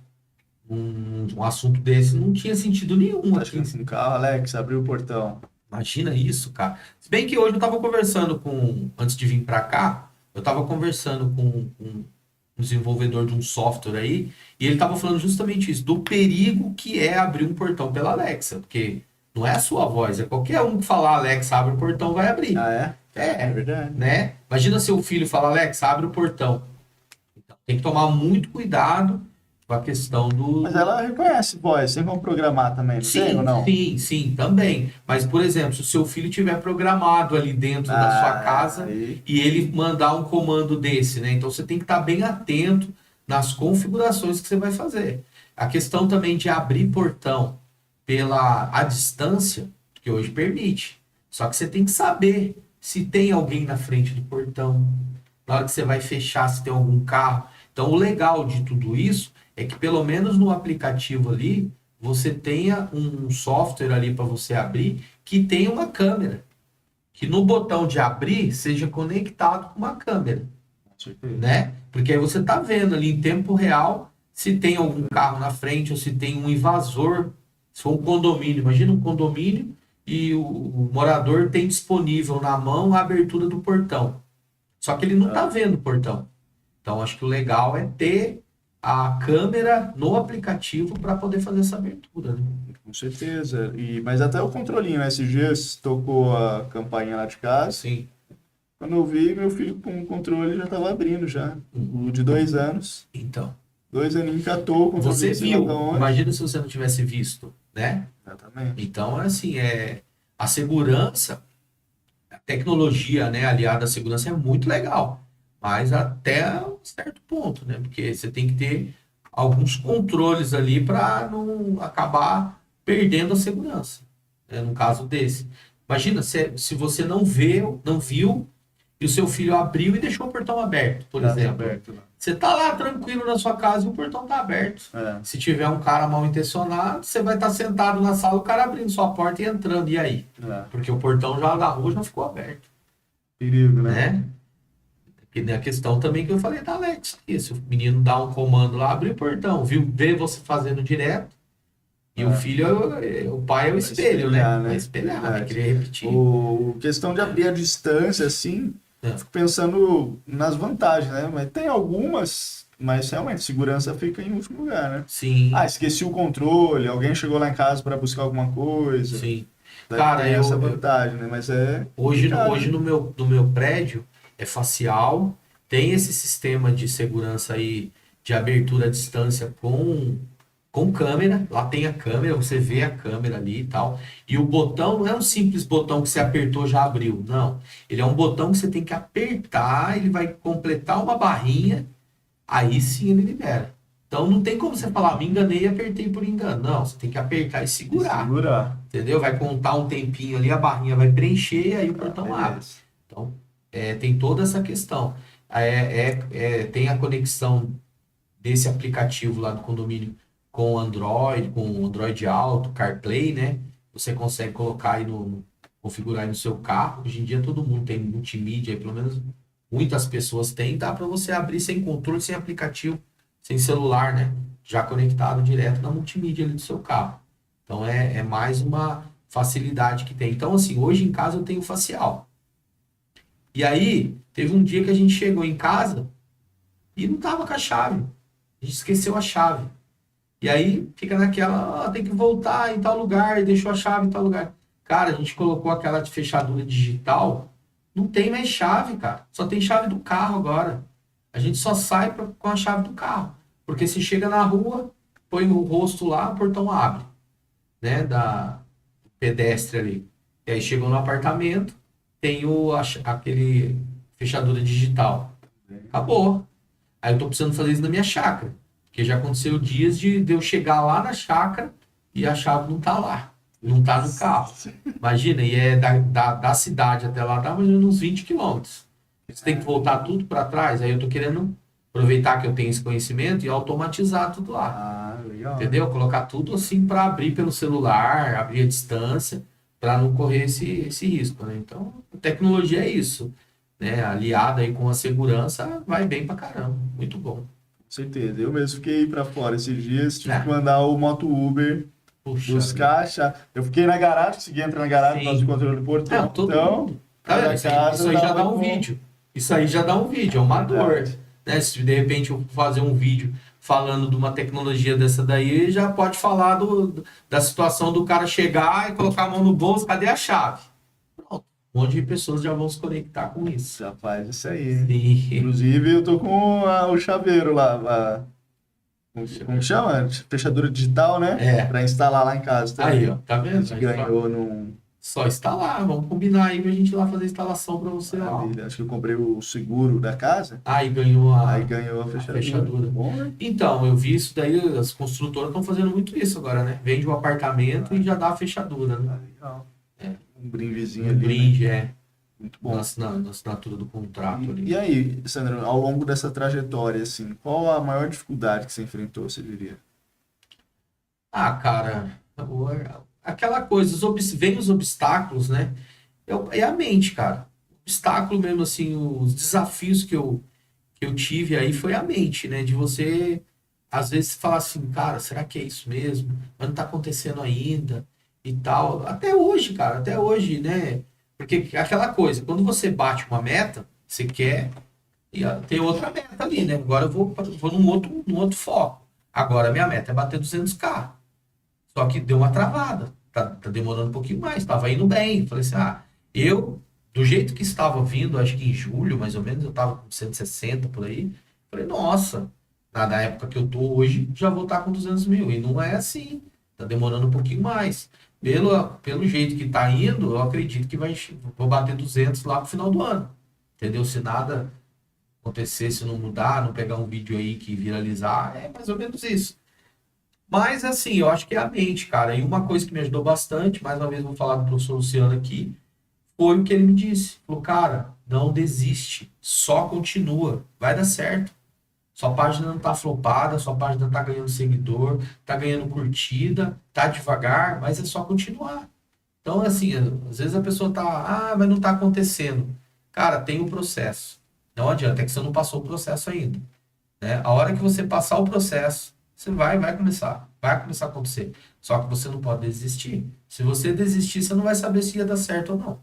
Um assunto desse não tinha sentido nenhum Acho que aqui. assim, carro, Alex, abriu o portão. Imagina isso, cara. Se bem que hoje eu estava conversando antes de vir para cá, eu estava conversando com um desenvolvedor de um software aí, e ele estava falando justamente isso, do perigo que é abrir um portão pela Alexa, porque não é a sua voz, é qualquer um que falar Alexa, abre o portão, vai abrir. Ah, é? É É, verdade. né? Imagina seu filho falar Alexa, abre o portão. Então, tem que tomar muito cuidado com a questão do... Mas ela reconhece voz, tem como programar também, não tem ou não? Sim, também. Mas, por exemplo, se o seu filho tiver programado ali dentro da sua casa aí. e ele mandar um comando desse, né? Então você tem que estar bem atento nas configurações que você vai fazer. A questão também de abrir portão à distância, que hoje permite. Só que você tem que saber se tem alguém na frente do portão, na hora que você vai fechar, se tem algum carro. Então, o legal de tudo isso é que pelo menos no aplicativo ali, você tenha um software ali para você abrir que tenha uma câmera. Que no botão de abrir seja conectado com uma câmera, Com certeza. né? Porque aí você tá vendo ali em tempo real se tem algum carro na frente ou se tem um invasor. Se for um condomínio, imagina um condomínio e o morador tem disponível na mão a abertura do portão. Só que ele não tá vendo o portão. Então, acho que o legal é ter a câmera no aplicativo para poder fazer essa abertura, né? Com certeza. Mas até o controlinho, né? Esses dias tocou a campainha lá de casa. Sim. Quando eu vi, meu filho com o controle já estava abrindo já. O de 2 anos. Então, 2 aninhos catou o controle. você sei lá viu. da onde. Imagina se você não tivesse visto, né? Exatamente. Então, assim, a segurança, a tecnologia, né, aliada à segurança é muito legal. Mas até um certo ponto, né? Porque você tem que ter alguns controles ali para não acabar perdendo a segurança, né? No caso desse. Imagina se você não viu e o seu filho abriu e deixou o portão aberto, por Tá exemplo. aberto lá. Você tá lá tranquilo na sua casa e o portão tá aberto. É. Se tiver um cara mal intencionado, você vai estar sentado na sala, o cara abrindo sua porta e entrando. E aí? É. Porque o portão já da rua já ficou aberto, Perigo, né? né? E tem a questão também que eu falei da Alex. Se o menino dá um comando lá, abre o portão, vê você fazendo direto. E o filho, o pai é o espelho, espelhar, né? né? Vai espelhar, vai Verdade. querer repetir. Questão de abrir a distância, assim, É. fico pensando nas vantagens, né? Mas tem algumas, mas realmente segurança fica em último lugar, né? Sim, Ah, esqueci o controle, alguém chegou lá em casa para buscar alguma coisa. sim. Daí Cara, tem essa vantagem, né? Mas é Hoje complicado, né? no meu prédio é facial, tem esse sistema de segurança aí de abertura à distância com câmera. Lá tem a câmera, você vê a câmera ali e tal. E o botão não é um simples botão que você apertou já abriu. Não. Ele é um botão que você tem que apertar, ele vai completar uma barrinha, aí sim ele libera. Então não tem como você falar, me enganei e apertei por engano. Não, você tem que apertar e segurar. Segurar. Entendeu? Vai contar um tempinho ali, a barrinha vai preencher e aí o portão abre. Beleza. Então, tem toda essa questão. Tem a conexão desse aplicativo lá do condomínio com o Android, com o Android Auto, CarPlay, né? Você consegue colocar aí configurar aí no seu carro. Hoje em dia todo mundo tem multimídia, aí, pelo menos muitas pessoas têm. Dá para você abrir sem controle, sem aplicativo, sem celular, né? Já conectado direto na multimídia ali do seu carro. Então é mais uma facilidade que tem. Então, assim, hoje em casa eu tenho facial. E aí, teve um dia que a gente chegou em casa e não tava com a chave. A gente esqueceu a chave. E aí fica naquela, tem que voltar em tal lugar, e deixou a chave em tal lugar. Cara, a gente colocou aquela de fechadura digital, não tem mais chave, cara. Só tem chave do carro agora. A gente só sai com a chave do carro. Porque se chega na rua, põe o rosto lá, o portão abre, né, da pedestre ali. E aí chegou no apartamento, tem aquele fechadura digital. Acabou. Aí eu tô precisando fazer isso na minha chácara. Porque já aconteceu dias de eu chegar lá na chácara e a chave não tá lá. Não tá no carro. Imagina, e é da cidade até lá, dá mais ou menos uns 20 quilômetros. Você tem que voltar tudo para trás. Aí eu tô querendo aproveitar que eu tenho esse conhecimento e automatizar tudo lá. Ah, legal. Entendeu? Colocar tudo assim para abrir pelo celular, abrir a distância, para não correr esse risco, né? Então, a tecnologia é isso, né? Aliada aí com a segurança, vai bem pra caramba. Muito bom. Com certeza. Eu mesmo fiquei pra fora esses dias, tive É. que mandar o Moto Uber Puxa. buscar a chave. Eu fiquei na garagem, consegui entrar na garagem por causa Sim. do controle do portão. Não, todo Então, mundo. Tá cada vendo? Isso casa aí já tava dá um com- vídeo. Isso aí já dá um vídeo, é uma dor. Verdade. Né? Se de repente eu fazer um vídeo falando de uma tecnologia dessa daí, já pode falar da situação do cara chegar e colocar a mão no bolso, cadê a chave? Pronto. Um monte de pessoas já vão se conectar com isso. Já faz isso aí. Sim. Inclusive, eu tô com o chaveiro lá, como que chama? Fechadura digital, né? É. Pra instalar lá em casa também. Aí, ó, tá A vendo? gente ganhou num... Só instalar, vamos combinar aí pra gente ir lá fazer a instalação pra você lá. Maravilha. Acho que eu comprei o seguro da casa, Aí ganhou aí ganhou a fechadura. fechadura. Bom, né? Então, eu vi isso daí, as construtoras estão fazendo muito isso agora, né? Vende o apartamento e já dá a fechadura, né? Ah, legal. É. Um brindezinho Um ali, né? brinde, Muito bom. na assinatura do contrato ali. E aí, Sandro, ao longo dessa trajetória, assim, qual a maior dificuldade que você enfrentou, você diria? Ah, cara, aquela coisa, vem os obstáculos, né? É a mente, cara. Obstáculo mesmo, assim, os desafios que eu tive aí foi a mente, né? De você, às vezes, falar assim, cara, será que é isso mesmo? Mas não tá acontecendo ainda e tal. Até hoje, cara, até hoje, né? Porque aquela coisa, quando você bate uma meta, você quer ter outra meta ali, né? Agora eu vou num outro foco. Agora minha meta é bater 200K. Só que deu uma travada. Tá demorando um pouquinho mais. Tava indo bem. Falei assim, do jeito que estava vindo, acho que em julho, mais ou menos, eu tava com 160 por aí. Falei, nossa, na época que eu tô hoje, já vou estar com 200 mil. E não é assim. Tá demorando um pouquinho mais. Pelo jeito que tá indo, eu acredito que vou bater 200 lá pro final do ano. Entendeu? Se nada acontecer, se não mudar, não pegar um vídeo aí que viralizar, é mais ou menos isso. Mas, assim, eu acho que é a mente, cara. E uma coisa que me ajudou bastante, mais uma vez vou falar do professor Luciano aqui, foi o que ele me disse. Falou, cara, não desiste, só continua, vai dar certo. Sua página não tá flopada, sua página tá ganhando seguidor, tá ganhando curtida, tá devagar, mas é só continuar. Então, assim, às vezes a pessoa tá, mas não tá acontecendo. Cara, tem um processo. Não adianta, é que você não passou o processo ainda, né? A hora que você passar o processo, você vai começar a acontecer. Só que você não pode desistir. Se você desistir, você não vai saber se ia dar certo ou não.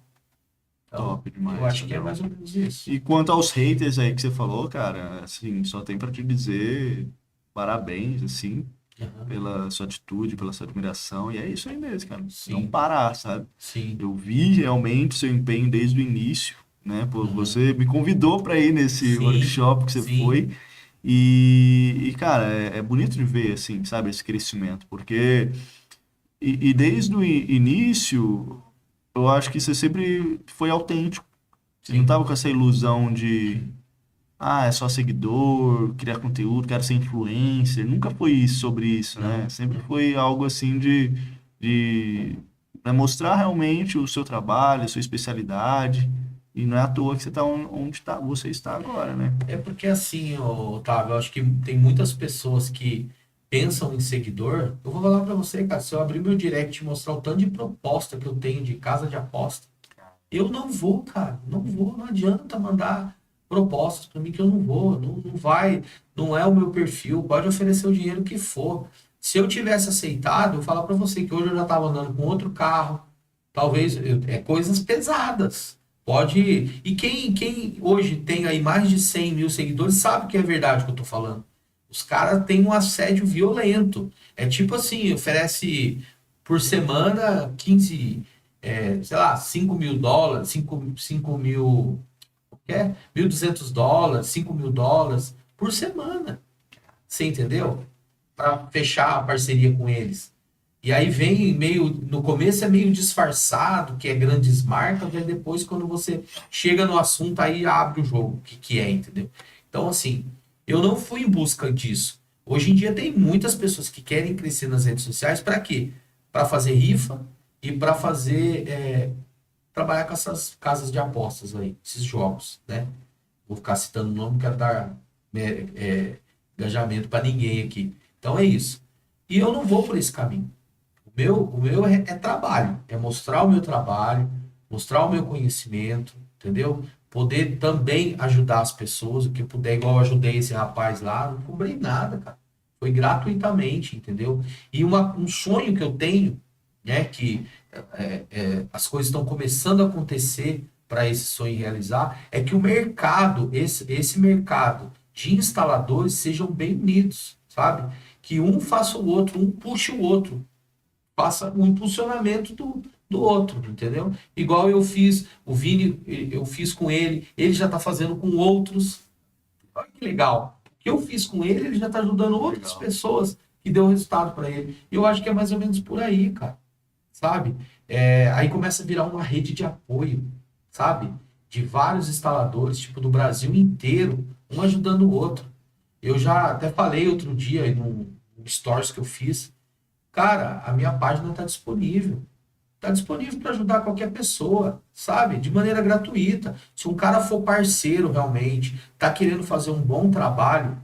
Então, Top demais. eu acho que é mais ou menos isso. E quanto aos haters aí que você falou, cara, assim, só tem pra te dizer parabéns, assim, Aham. pela sua atitude, pela sua admiração, e é isso aí mesmo, cara. Sim. Não parar, sabe? Sim. Eu vi realmente seu empenho desde o início, né? Pô, Uhum. você me convidou para ir nesse Sim, workshop que você sim. foi. E cara, é bonito de ver, assim, sabe, esse crescimento. Porque, e desde o início, eu acho que você sempre foi autêntico. Você não Sim. tava com essa ilusão de, é só seguidor, criar conteúdo, quero ser influencer. Nunca foi sobre isso, né? Sempre foi algo assim de né, mostrar realmente o seu trabalho, a sua especialidade. E não é à toa que você está onde você está agora, né? É porque assim, Otávio, eu acho que tem muitas pessoas que pensam em seguidor. Eu vou falar pra você, cara, se eu abrir meu direct e mostrar o tanto de proposta que eu tenho de casa de aposta, eu não vou, cara, não vou, não adianta mandar propostas pra mim que eu não vou, não vai, não é o meu perfil, pode oferecer o dinheiro que for. Se eu tivesse aceitado, eu vou falar pra você que hoje eu já tava andando com outro carro, talvez, é coisas pesadas. Pode. E quem hoje tem aí mais de 100 mil seguidores sabe que é verdade o que eu tô falando. Os caras têm um assédio violento. É tipo assim, oferece por semana 15 sei lá, $5.000, 5 mil, o que é? $1.200, $5.000 por semana. Você entendeu? Para fechar a parceria com eles. E aí vem meio, no começo é meio disfarçado, que é grandes marcas, aí depois quando você chega no assunto, aí abre o jogo, que é, entendeu? Então, assim, eu não fui em busca disso. Hoje em dia tem muitas pessoas que querem crescer nas redes sociais, para quê? Para fazer rifa e para fazer, trabalhar com essas casas de apostas aí, esses jogos, né? Vou ficar citando o nome, não quero dar engajamento para ninguém aqui. Então é isso. E eu não vou por esse caminho. O meu é trabalho, é mostrar o meu trabalho, mostrar o meu conhecimento, entendeu? Poder também ajudar as pessoas, o que puder, igual eu ajudei esse rapaz lá, não cobrei nada, cara. Foi gratuitamente, entendeu? E um sonho que eu tenho, né, que as coisas estão começando a acontecer para esse sonho realizar, é que o mercado, esse mercado de instaladores sejam bem unidos, sabe? Que um faça o outro, um puxe o outro, passa o impulsionamento do outro, entendeu? Igual eu fiz, o Vini, eu fiz com ele já está fazendo com outros. Olha que legal. O que eu fiz com ele já está ajudando outras Legal. pessoas que deu resultado para ele. E eu acho que é mais ou menos por aí, cara. Sabe? Aí começa a virar uma rede de apoio, sabe? De vários instaladores, tipo, do Brasil inteiro, um ajudando o outro. Eu já até falei outro dia aí no stories que eu fiz. Cara, a minha página está disponível. Está disponível para ajudar qualquer pessoa, sabe? De maneira gratuita. Se um cara for parceiro realmente, está querendo fazer um bom trabalho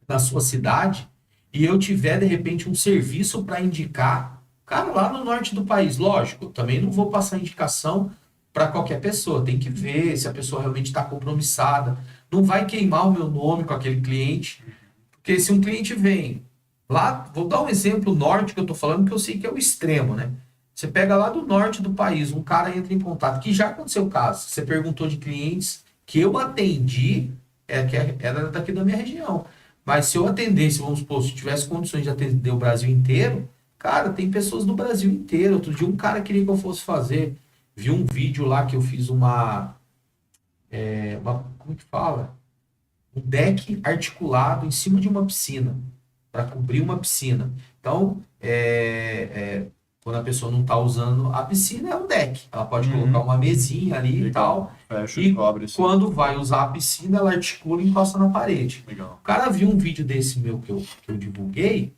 na sua cidade, e eu tiver, de repente, um serviço para indicar, cara, lá no norte do país, lógico, eu também não vou passar indicação para qualquer pessoa. Tem que ver se a pessoa realmente está compromissada. Não vai queimar o meu nome com aquele cliente, porque se um cliente vem lá, vou dar um exemplo norte que eu tô falando, que eu sei que é o extremo, né? Você pega lá do norte do país, um cara entra em contato, que já aconteceu o caso. Você perguntou de clientes que eu atendi, que era daqui da minha região. Mas se eu atendesse, vamos supor, se tivesse condições de atender o Brasil inteiro, cara, tem pessoas do Brasil inteiro. Outro dia um cara queria que eu fosse fazer, vi um vídeo lá que eu fiz como que fala? Um deck articulado em cima de uma piscina, para cobrir uma piscina. Então, quando a pessoa não está usando a piscina, é um deck. Ela pode colocar uma mesinha ali e tal. Fecha E e cobre, assim. quando vai usar a piscina, ela articula e encosta na parede. Legal. O cara viu um vídeo desse meu que eu divulguei,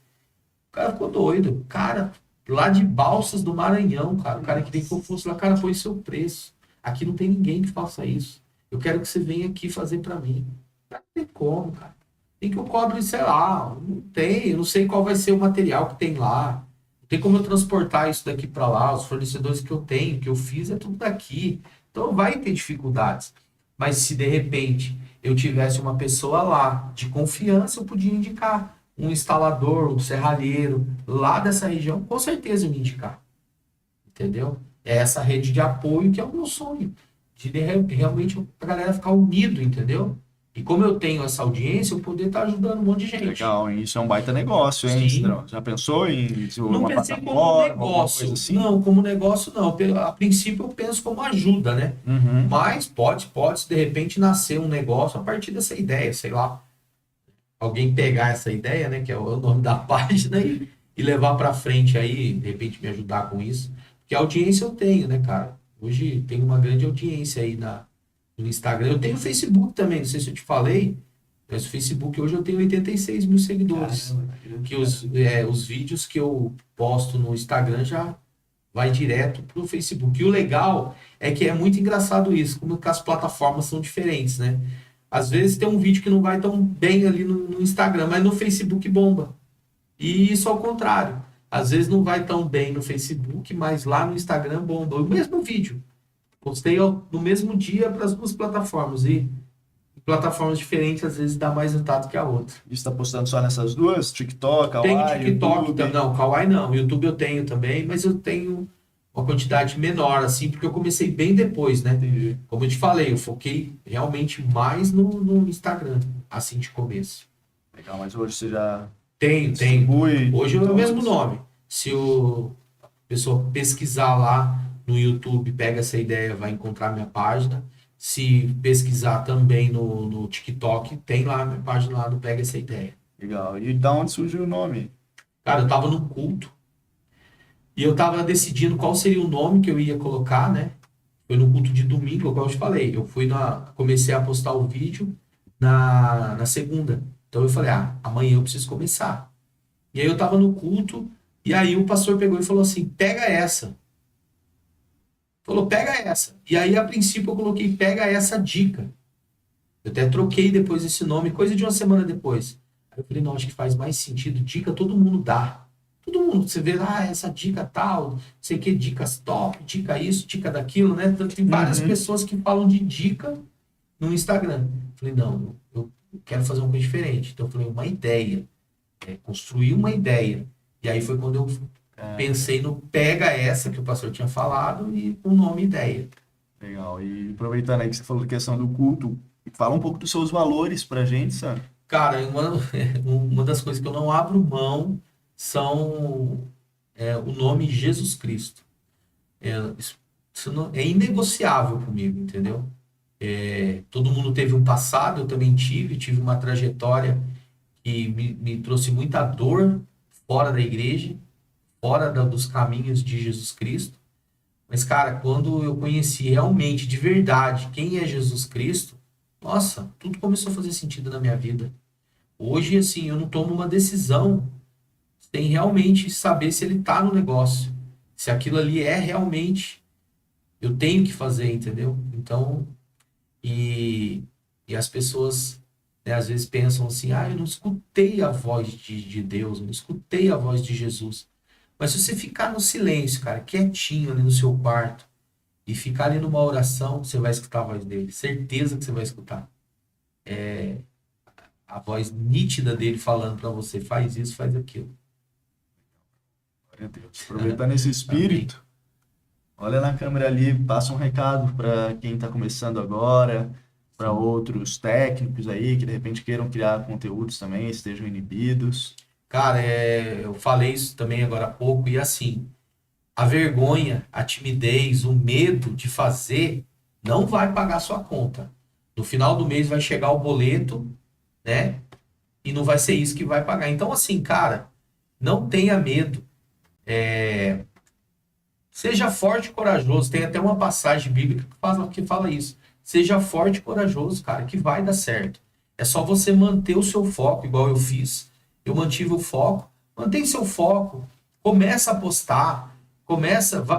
o cara ficou doido. Cara, lá de Balsas do Maranhão, cara. O cara queria que eu fosse lá, cara, põe seu preço. Aqui não tem ninguém que faça isso. Eu quero que você venha aqui fazer para mim. Não tem como, cara. Tem que eu cobre, sei lá, não tem, eu não sei qual vai ser o material que tem lá. Não tem como eu transportar isso daqui para lá, os fornecedores que eu tenho, que eu fiz, é tudo daqui. Então vai ter dificuldades. Mas se de repente eu tivesse uma pessoa lá de confiança, eu podia indicar um instalador, um serralheiro lá dessa região, com certeza eu me indicar. Entendeu? É essa rede de apoio que é o meu sonho. Realmente a galera ficar unido, entendeu? E como eu tenho essa audiência, eu poder estar ajudando um monte de gente. Legal, hein? Isso é um baita negócio, hein, Sim. Cidrão? Já pensou em desenvolver Não uma pensei como plataforma, alguma negócio. coisa assim? Não, como negócio não. A princípio eu penso como ajuda, né? Uhum. Mas pode de repente nascer um negócio a partir dessa ideia, sei lá. Alguém pegar essa ideia, né, que é o nome da página e levar para frente aí, de repente me ajudar com isso. Porque a audiência eu tenho, né, cara? Hoje tem uma grande audiência aí no Instagram. Eu tenho Facebook também, não sei se eu te falei, mas o Facebook hoje eu tenho 86 mil seguidores. Caramba, Que os vídeos que eu posto no Instagram já vai direto pro Facebook. E o legal é que é muito engraçado isso, como que as plataformas são diferentes, né? Às vezes tem um vídeo que não vai tão bem ali no Instagram, mas no Facebook bomba. E isso ao contrário. Às vezes não vai tão bem no Facebook, mas lá no Instagram bomba. O mesmo vídeo. Postei no mesmo dia para as duas plataformas. E em plataformas diferentes, às vezes dá mais resultado que a outra. E você tá postando só nessas duas? TikTok, Tenho Kawaii, TikTok YouTube? também. Não, Kawaii não. YouTube eu tenho também, mas eu tenho uma quantidade menor, assim, porque eu comecei bem depois, né? Entendi. Como eu te falei, eu foquei realmente mais no Instagram, assim, de começo. Legal, mas hoje você já Tenho. distribui... Hoje é o todos? mesmo nome. Se a pessoa pesquisar lá no YouTube, pega essa ideia, vai encontrar minha página. Se pesquisar também no TikTok, tem lá a minha página lá do Pega Essa Ideia. Legal. E da onde surgiu o nome? Cara, eu tava num culto e eu tava decidindo qual seria o nome que eu ia colocar, né? Foi no culto de domingo, como eu te falei. Eu comecei a postar o vídeo na segunda. Então eu falei, amanhã eu preciso começar. E aí eu tava no culto, e aí o pastor pegou e falou assim, pega essa. Falou, pega essa. E aí, a princípio, eu coloquei, pega essa dica. Eu até troquei depois esse nome, coisa de uma semana depois. Aí eu falei, não, acho que faz mais sentido. Dica todo mundo dá. Todo mundo, você vê, essa dica tal, não sei o que, dicas top, dica isso, dica daquilo, né? Então, tem várias pessoas que falam de dica no Instagram. Eu falei, não, eu quero fazer uma coisa diferente. Então, eu falei, uma ideia. Construir uma ideia. E aí foi quando eu pensei no pega essa que o pastor tinha falado e o nome ideia. Legal. E aproveitando aí que você falou da questão do culto, fala um pouco dos seus valores pra gente, Sam. Cara, uma das coisas que eu não abro mão são o nome Jesus Cristo. É inegociável comigo, entendeu? Todo mundo teve um passado, eu também tive uma trajetória que me trouxe muita dor fora da igreja, fora dos caminhos de Jesus Cristo. Mas, cara, quando eu conheci realmente, de verdade, quem é Jesus Cristo, nossa, tudo começou a fazer sentido na minha vida. Hoje, assim, eu não tomo uma decisão sem realmente saber se ele tá no negócio. Se aquilo ali é realmente, eu tenho que fazer, entendeu? Então, e as pessoas, né, às vezes pensam assim, eu não escutei a voz de Deus, eu não escutei a voz de Jesus. Mas se você ficar no silêncio, cara, quietinho ali no seu quarto, e ficar ali numa oração, você vai escutar a voz dele. Certeza que você vai escutar. A voz nítida dele falando para você, faz isso, faz aquilo. Glória a Deus. Aproveitando esse espírito, olha na câmera ali, passa um recado para quem está começando agora, para outros técnicos aí que de repente queiram criar conteúdos também, estejam inibidos. Cara, eu falei isso também agora há pouco, e assim, a vergonha, a timidez, o medo de fazer não vai pagar sua conta. No final do mês vai chegar o boleto, né? E não vai ser isso que vai pagar. Então, assim, cara, não tenha medo. Seja forte e corajoso. Tem até uma passagem bíblica que fala isso. Seja forte e corajoso, cara, que vai dar certo. É só você manter o seu foco, igual eu fiz. Eu mantive o foco. Mantém seu foco. Começa a postar.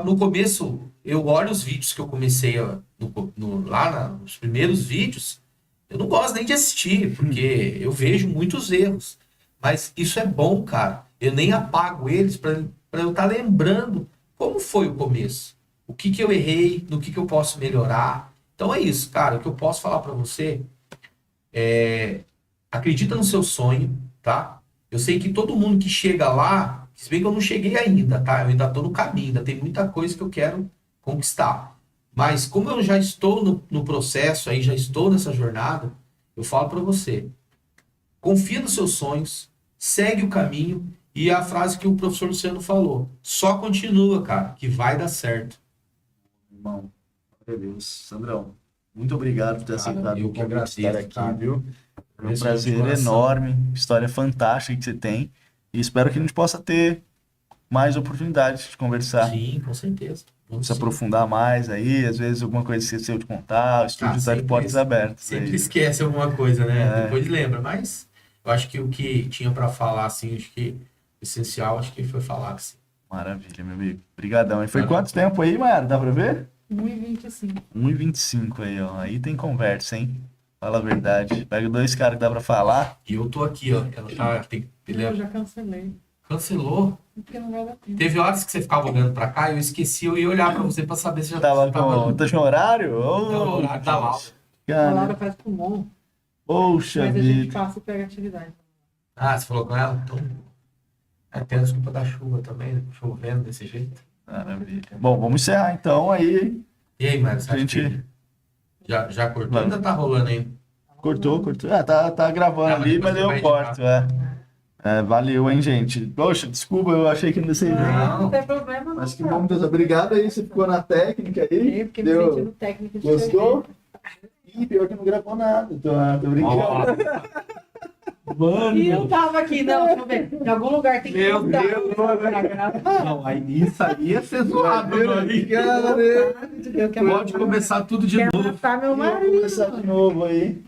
No começo, eu olho os vídeos que eu comecei lá nos primeiros vídeos. Eu não gosto nem de assistir, porque eu vejo muitos erros. Mas isso é bom, cara. Eu nem apago eles para eu estar lembrando como foi o começo. O que eu errei, no que eu posso melhorar. Então é isso, cara. O que eu posso falar para você acredita no seu sonho, tá? Eu sei que todo mundo que chega lá, se bem que eu não cheguei ainda, tá? Eu ainda tô no caminho, ainda tem muita coisa que eu quero conquistar. Mas como eu já estou no processo, aí já estou nessa jornada, eu falo para você, confia nos seus sonhos, segue o caminho, e a frase que o professor Luciano falou, só continua, cara, que vai dar certo. Irmão, glória a Deus. Sandrão, muito obrigado por ter aceitado eu o que convite de estar agradeço, aqui, tá? viu? É um Agradeço prazer de coração. enorme, história fantástica que você tem. E espero que a gente possa ter mais oportunidades de conversar. Sim, com certeza. Vamos Se sim. aprofundar mais aí, às vezes alguma coisa esqueceu de contar, o estúdio está de sempre portas abertas. Sempre aí. esquece alguma coisa, né? É. Depois lembra, mas eu acho que o que tinha pra falar, assim, acho que o essencial, acho que foi falar, assim. Maravilha, meu amigo. Obrigadão. E foi Valeu. quanto tempo aí, Mayara? Dá pra ver? 1,25. 1h25 aí, ó. Aí tem conversa, hein? Fala a verdade. Pega dois caras que dá pra falar. E eu tô aqui, ó. Ela tá, Eu já cancelei. Cancelou. Porque não vai dar tempo. Teve horas que você ficava olhando pra cá e eu esqueci, eu ia olhar pra você pra saber se já Tava tava... com. Tá com horário? Ô, Não, o horário da aula. A cara. Laura faz pulmão, Poxa mas a gente vida. passa e pega atividade. Ah, você falou com ela? Então... tem a desculpa da chuva também, né? Chovendo desse jeito. Maravilha. Bom, vamos encerrar então aí. E aí, Mário, você acha Gente- que já cortou? Vai. Ainda tá rolando aí? Cortou. Ah, tá gravando Ah, mas ali, depois mas você eu vai corto, valeu, hein, gente. Poxa, desculpa, eu achei que não seria. Não. Não tem problema, não. Mas que cara. bom, Deus. Obrigado aí, você ficou na técnica aí. Eu fiquei me Deu. sentindo técnico de Gostou? TV. Ih, pior que não gravou nada. Tô brincando. Mano. E eu tava aqui, não, deixa eu ver. Em algum lugar tem que Meu mudar Deus, pra gravar. Não, aí isso aí ia ser zoado, mano. Eu quero Pode começar tudo de Quer novo. matar meu Vamos marido. começar de novo aí.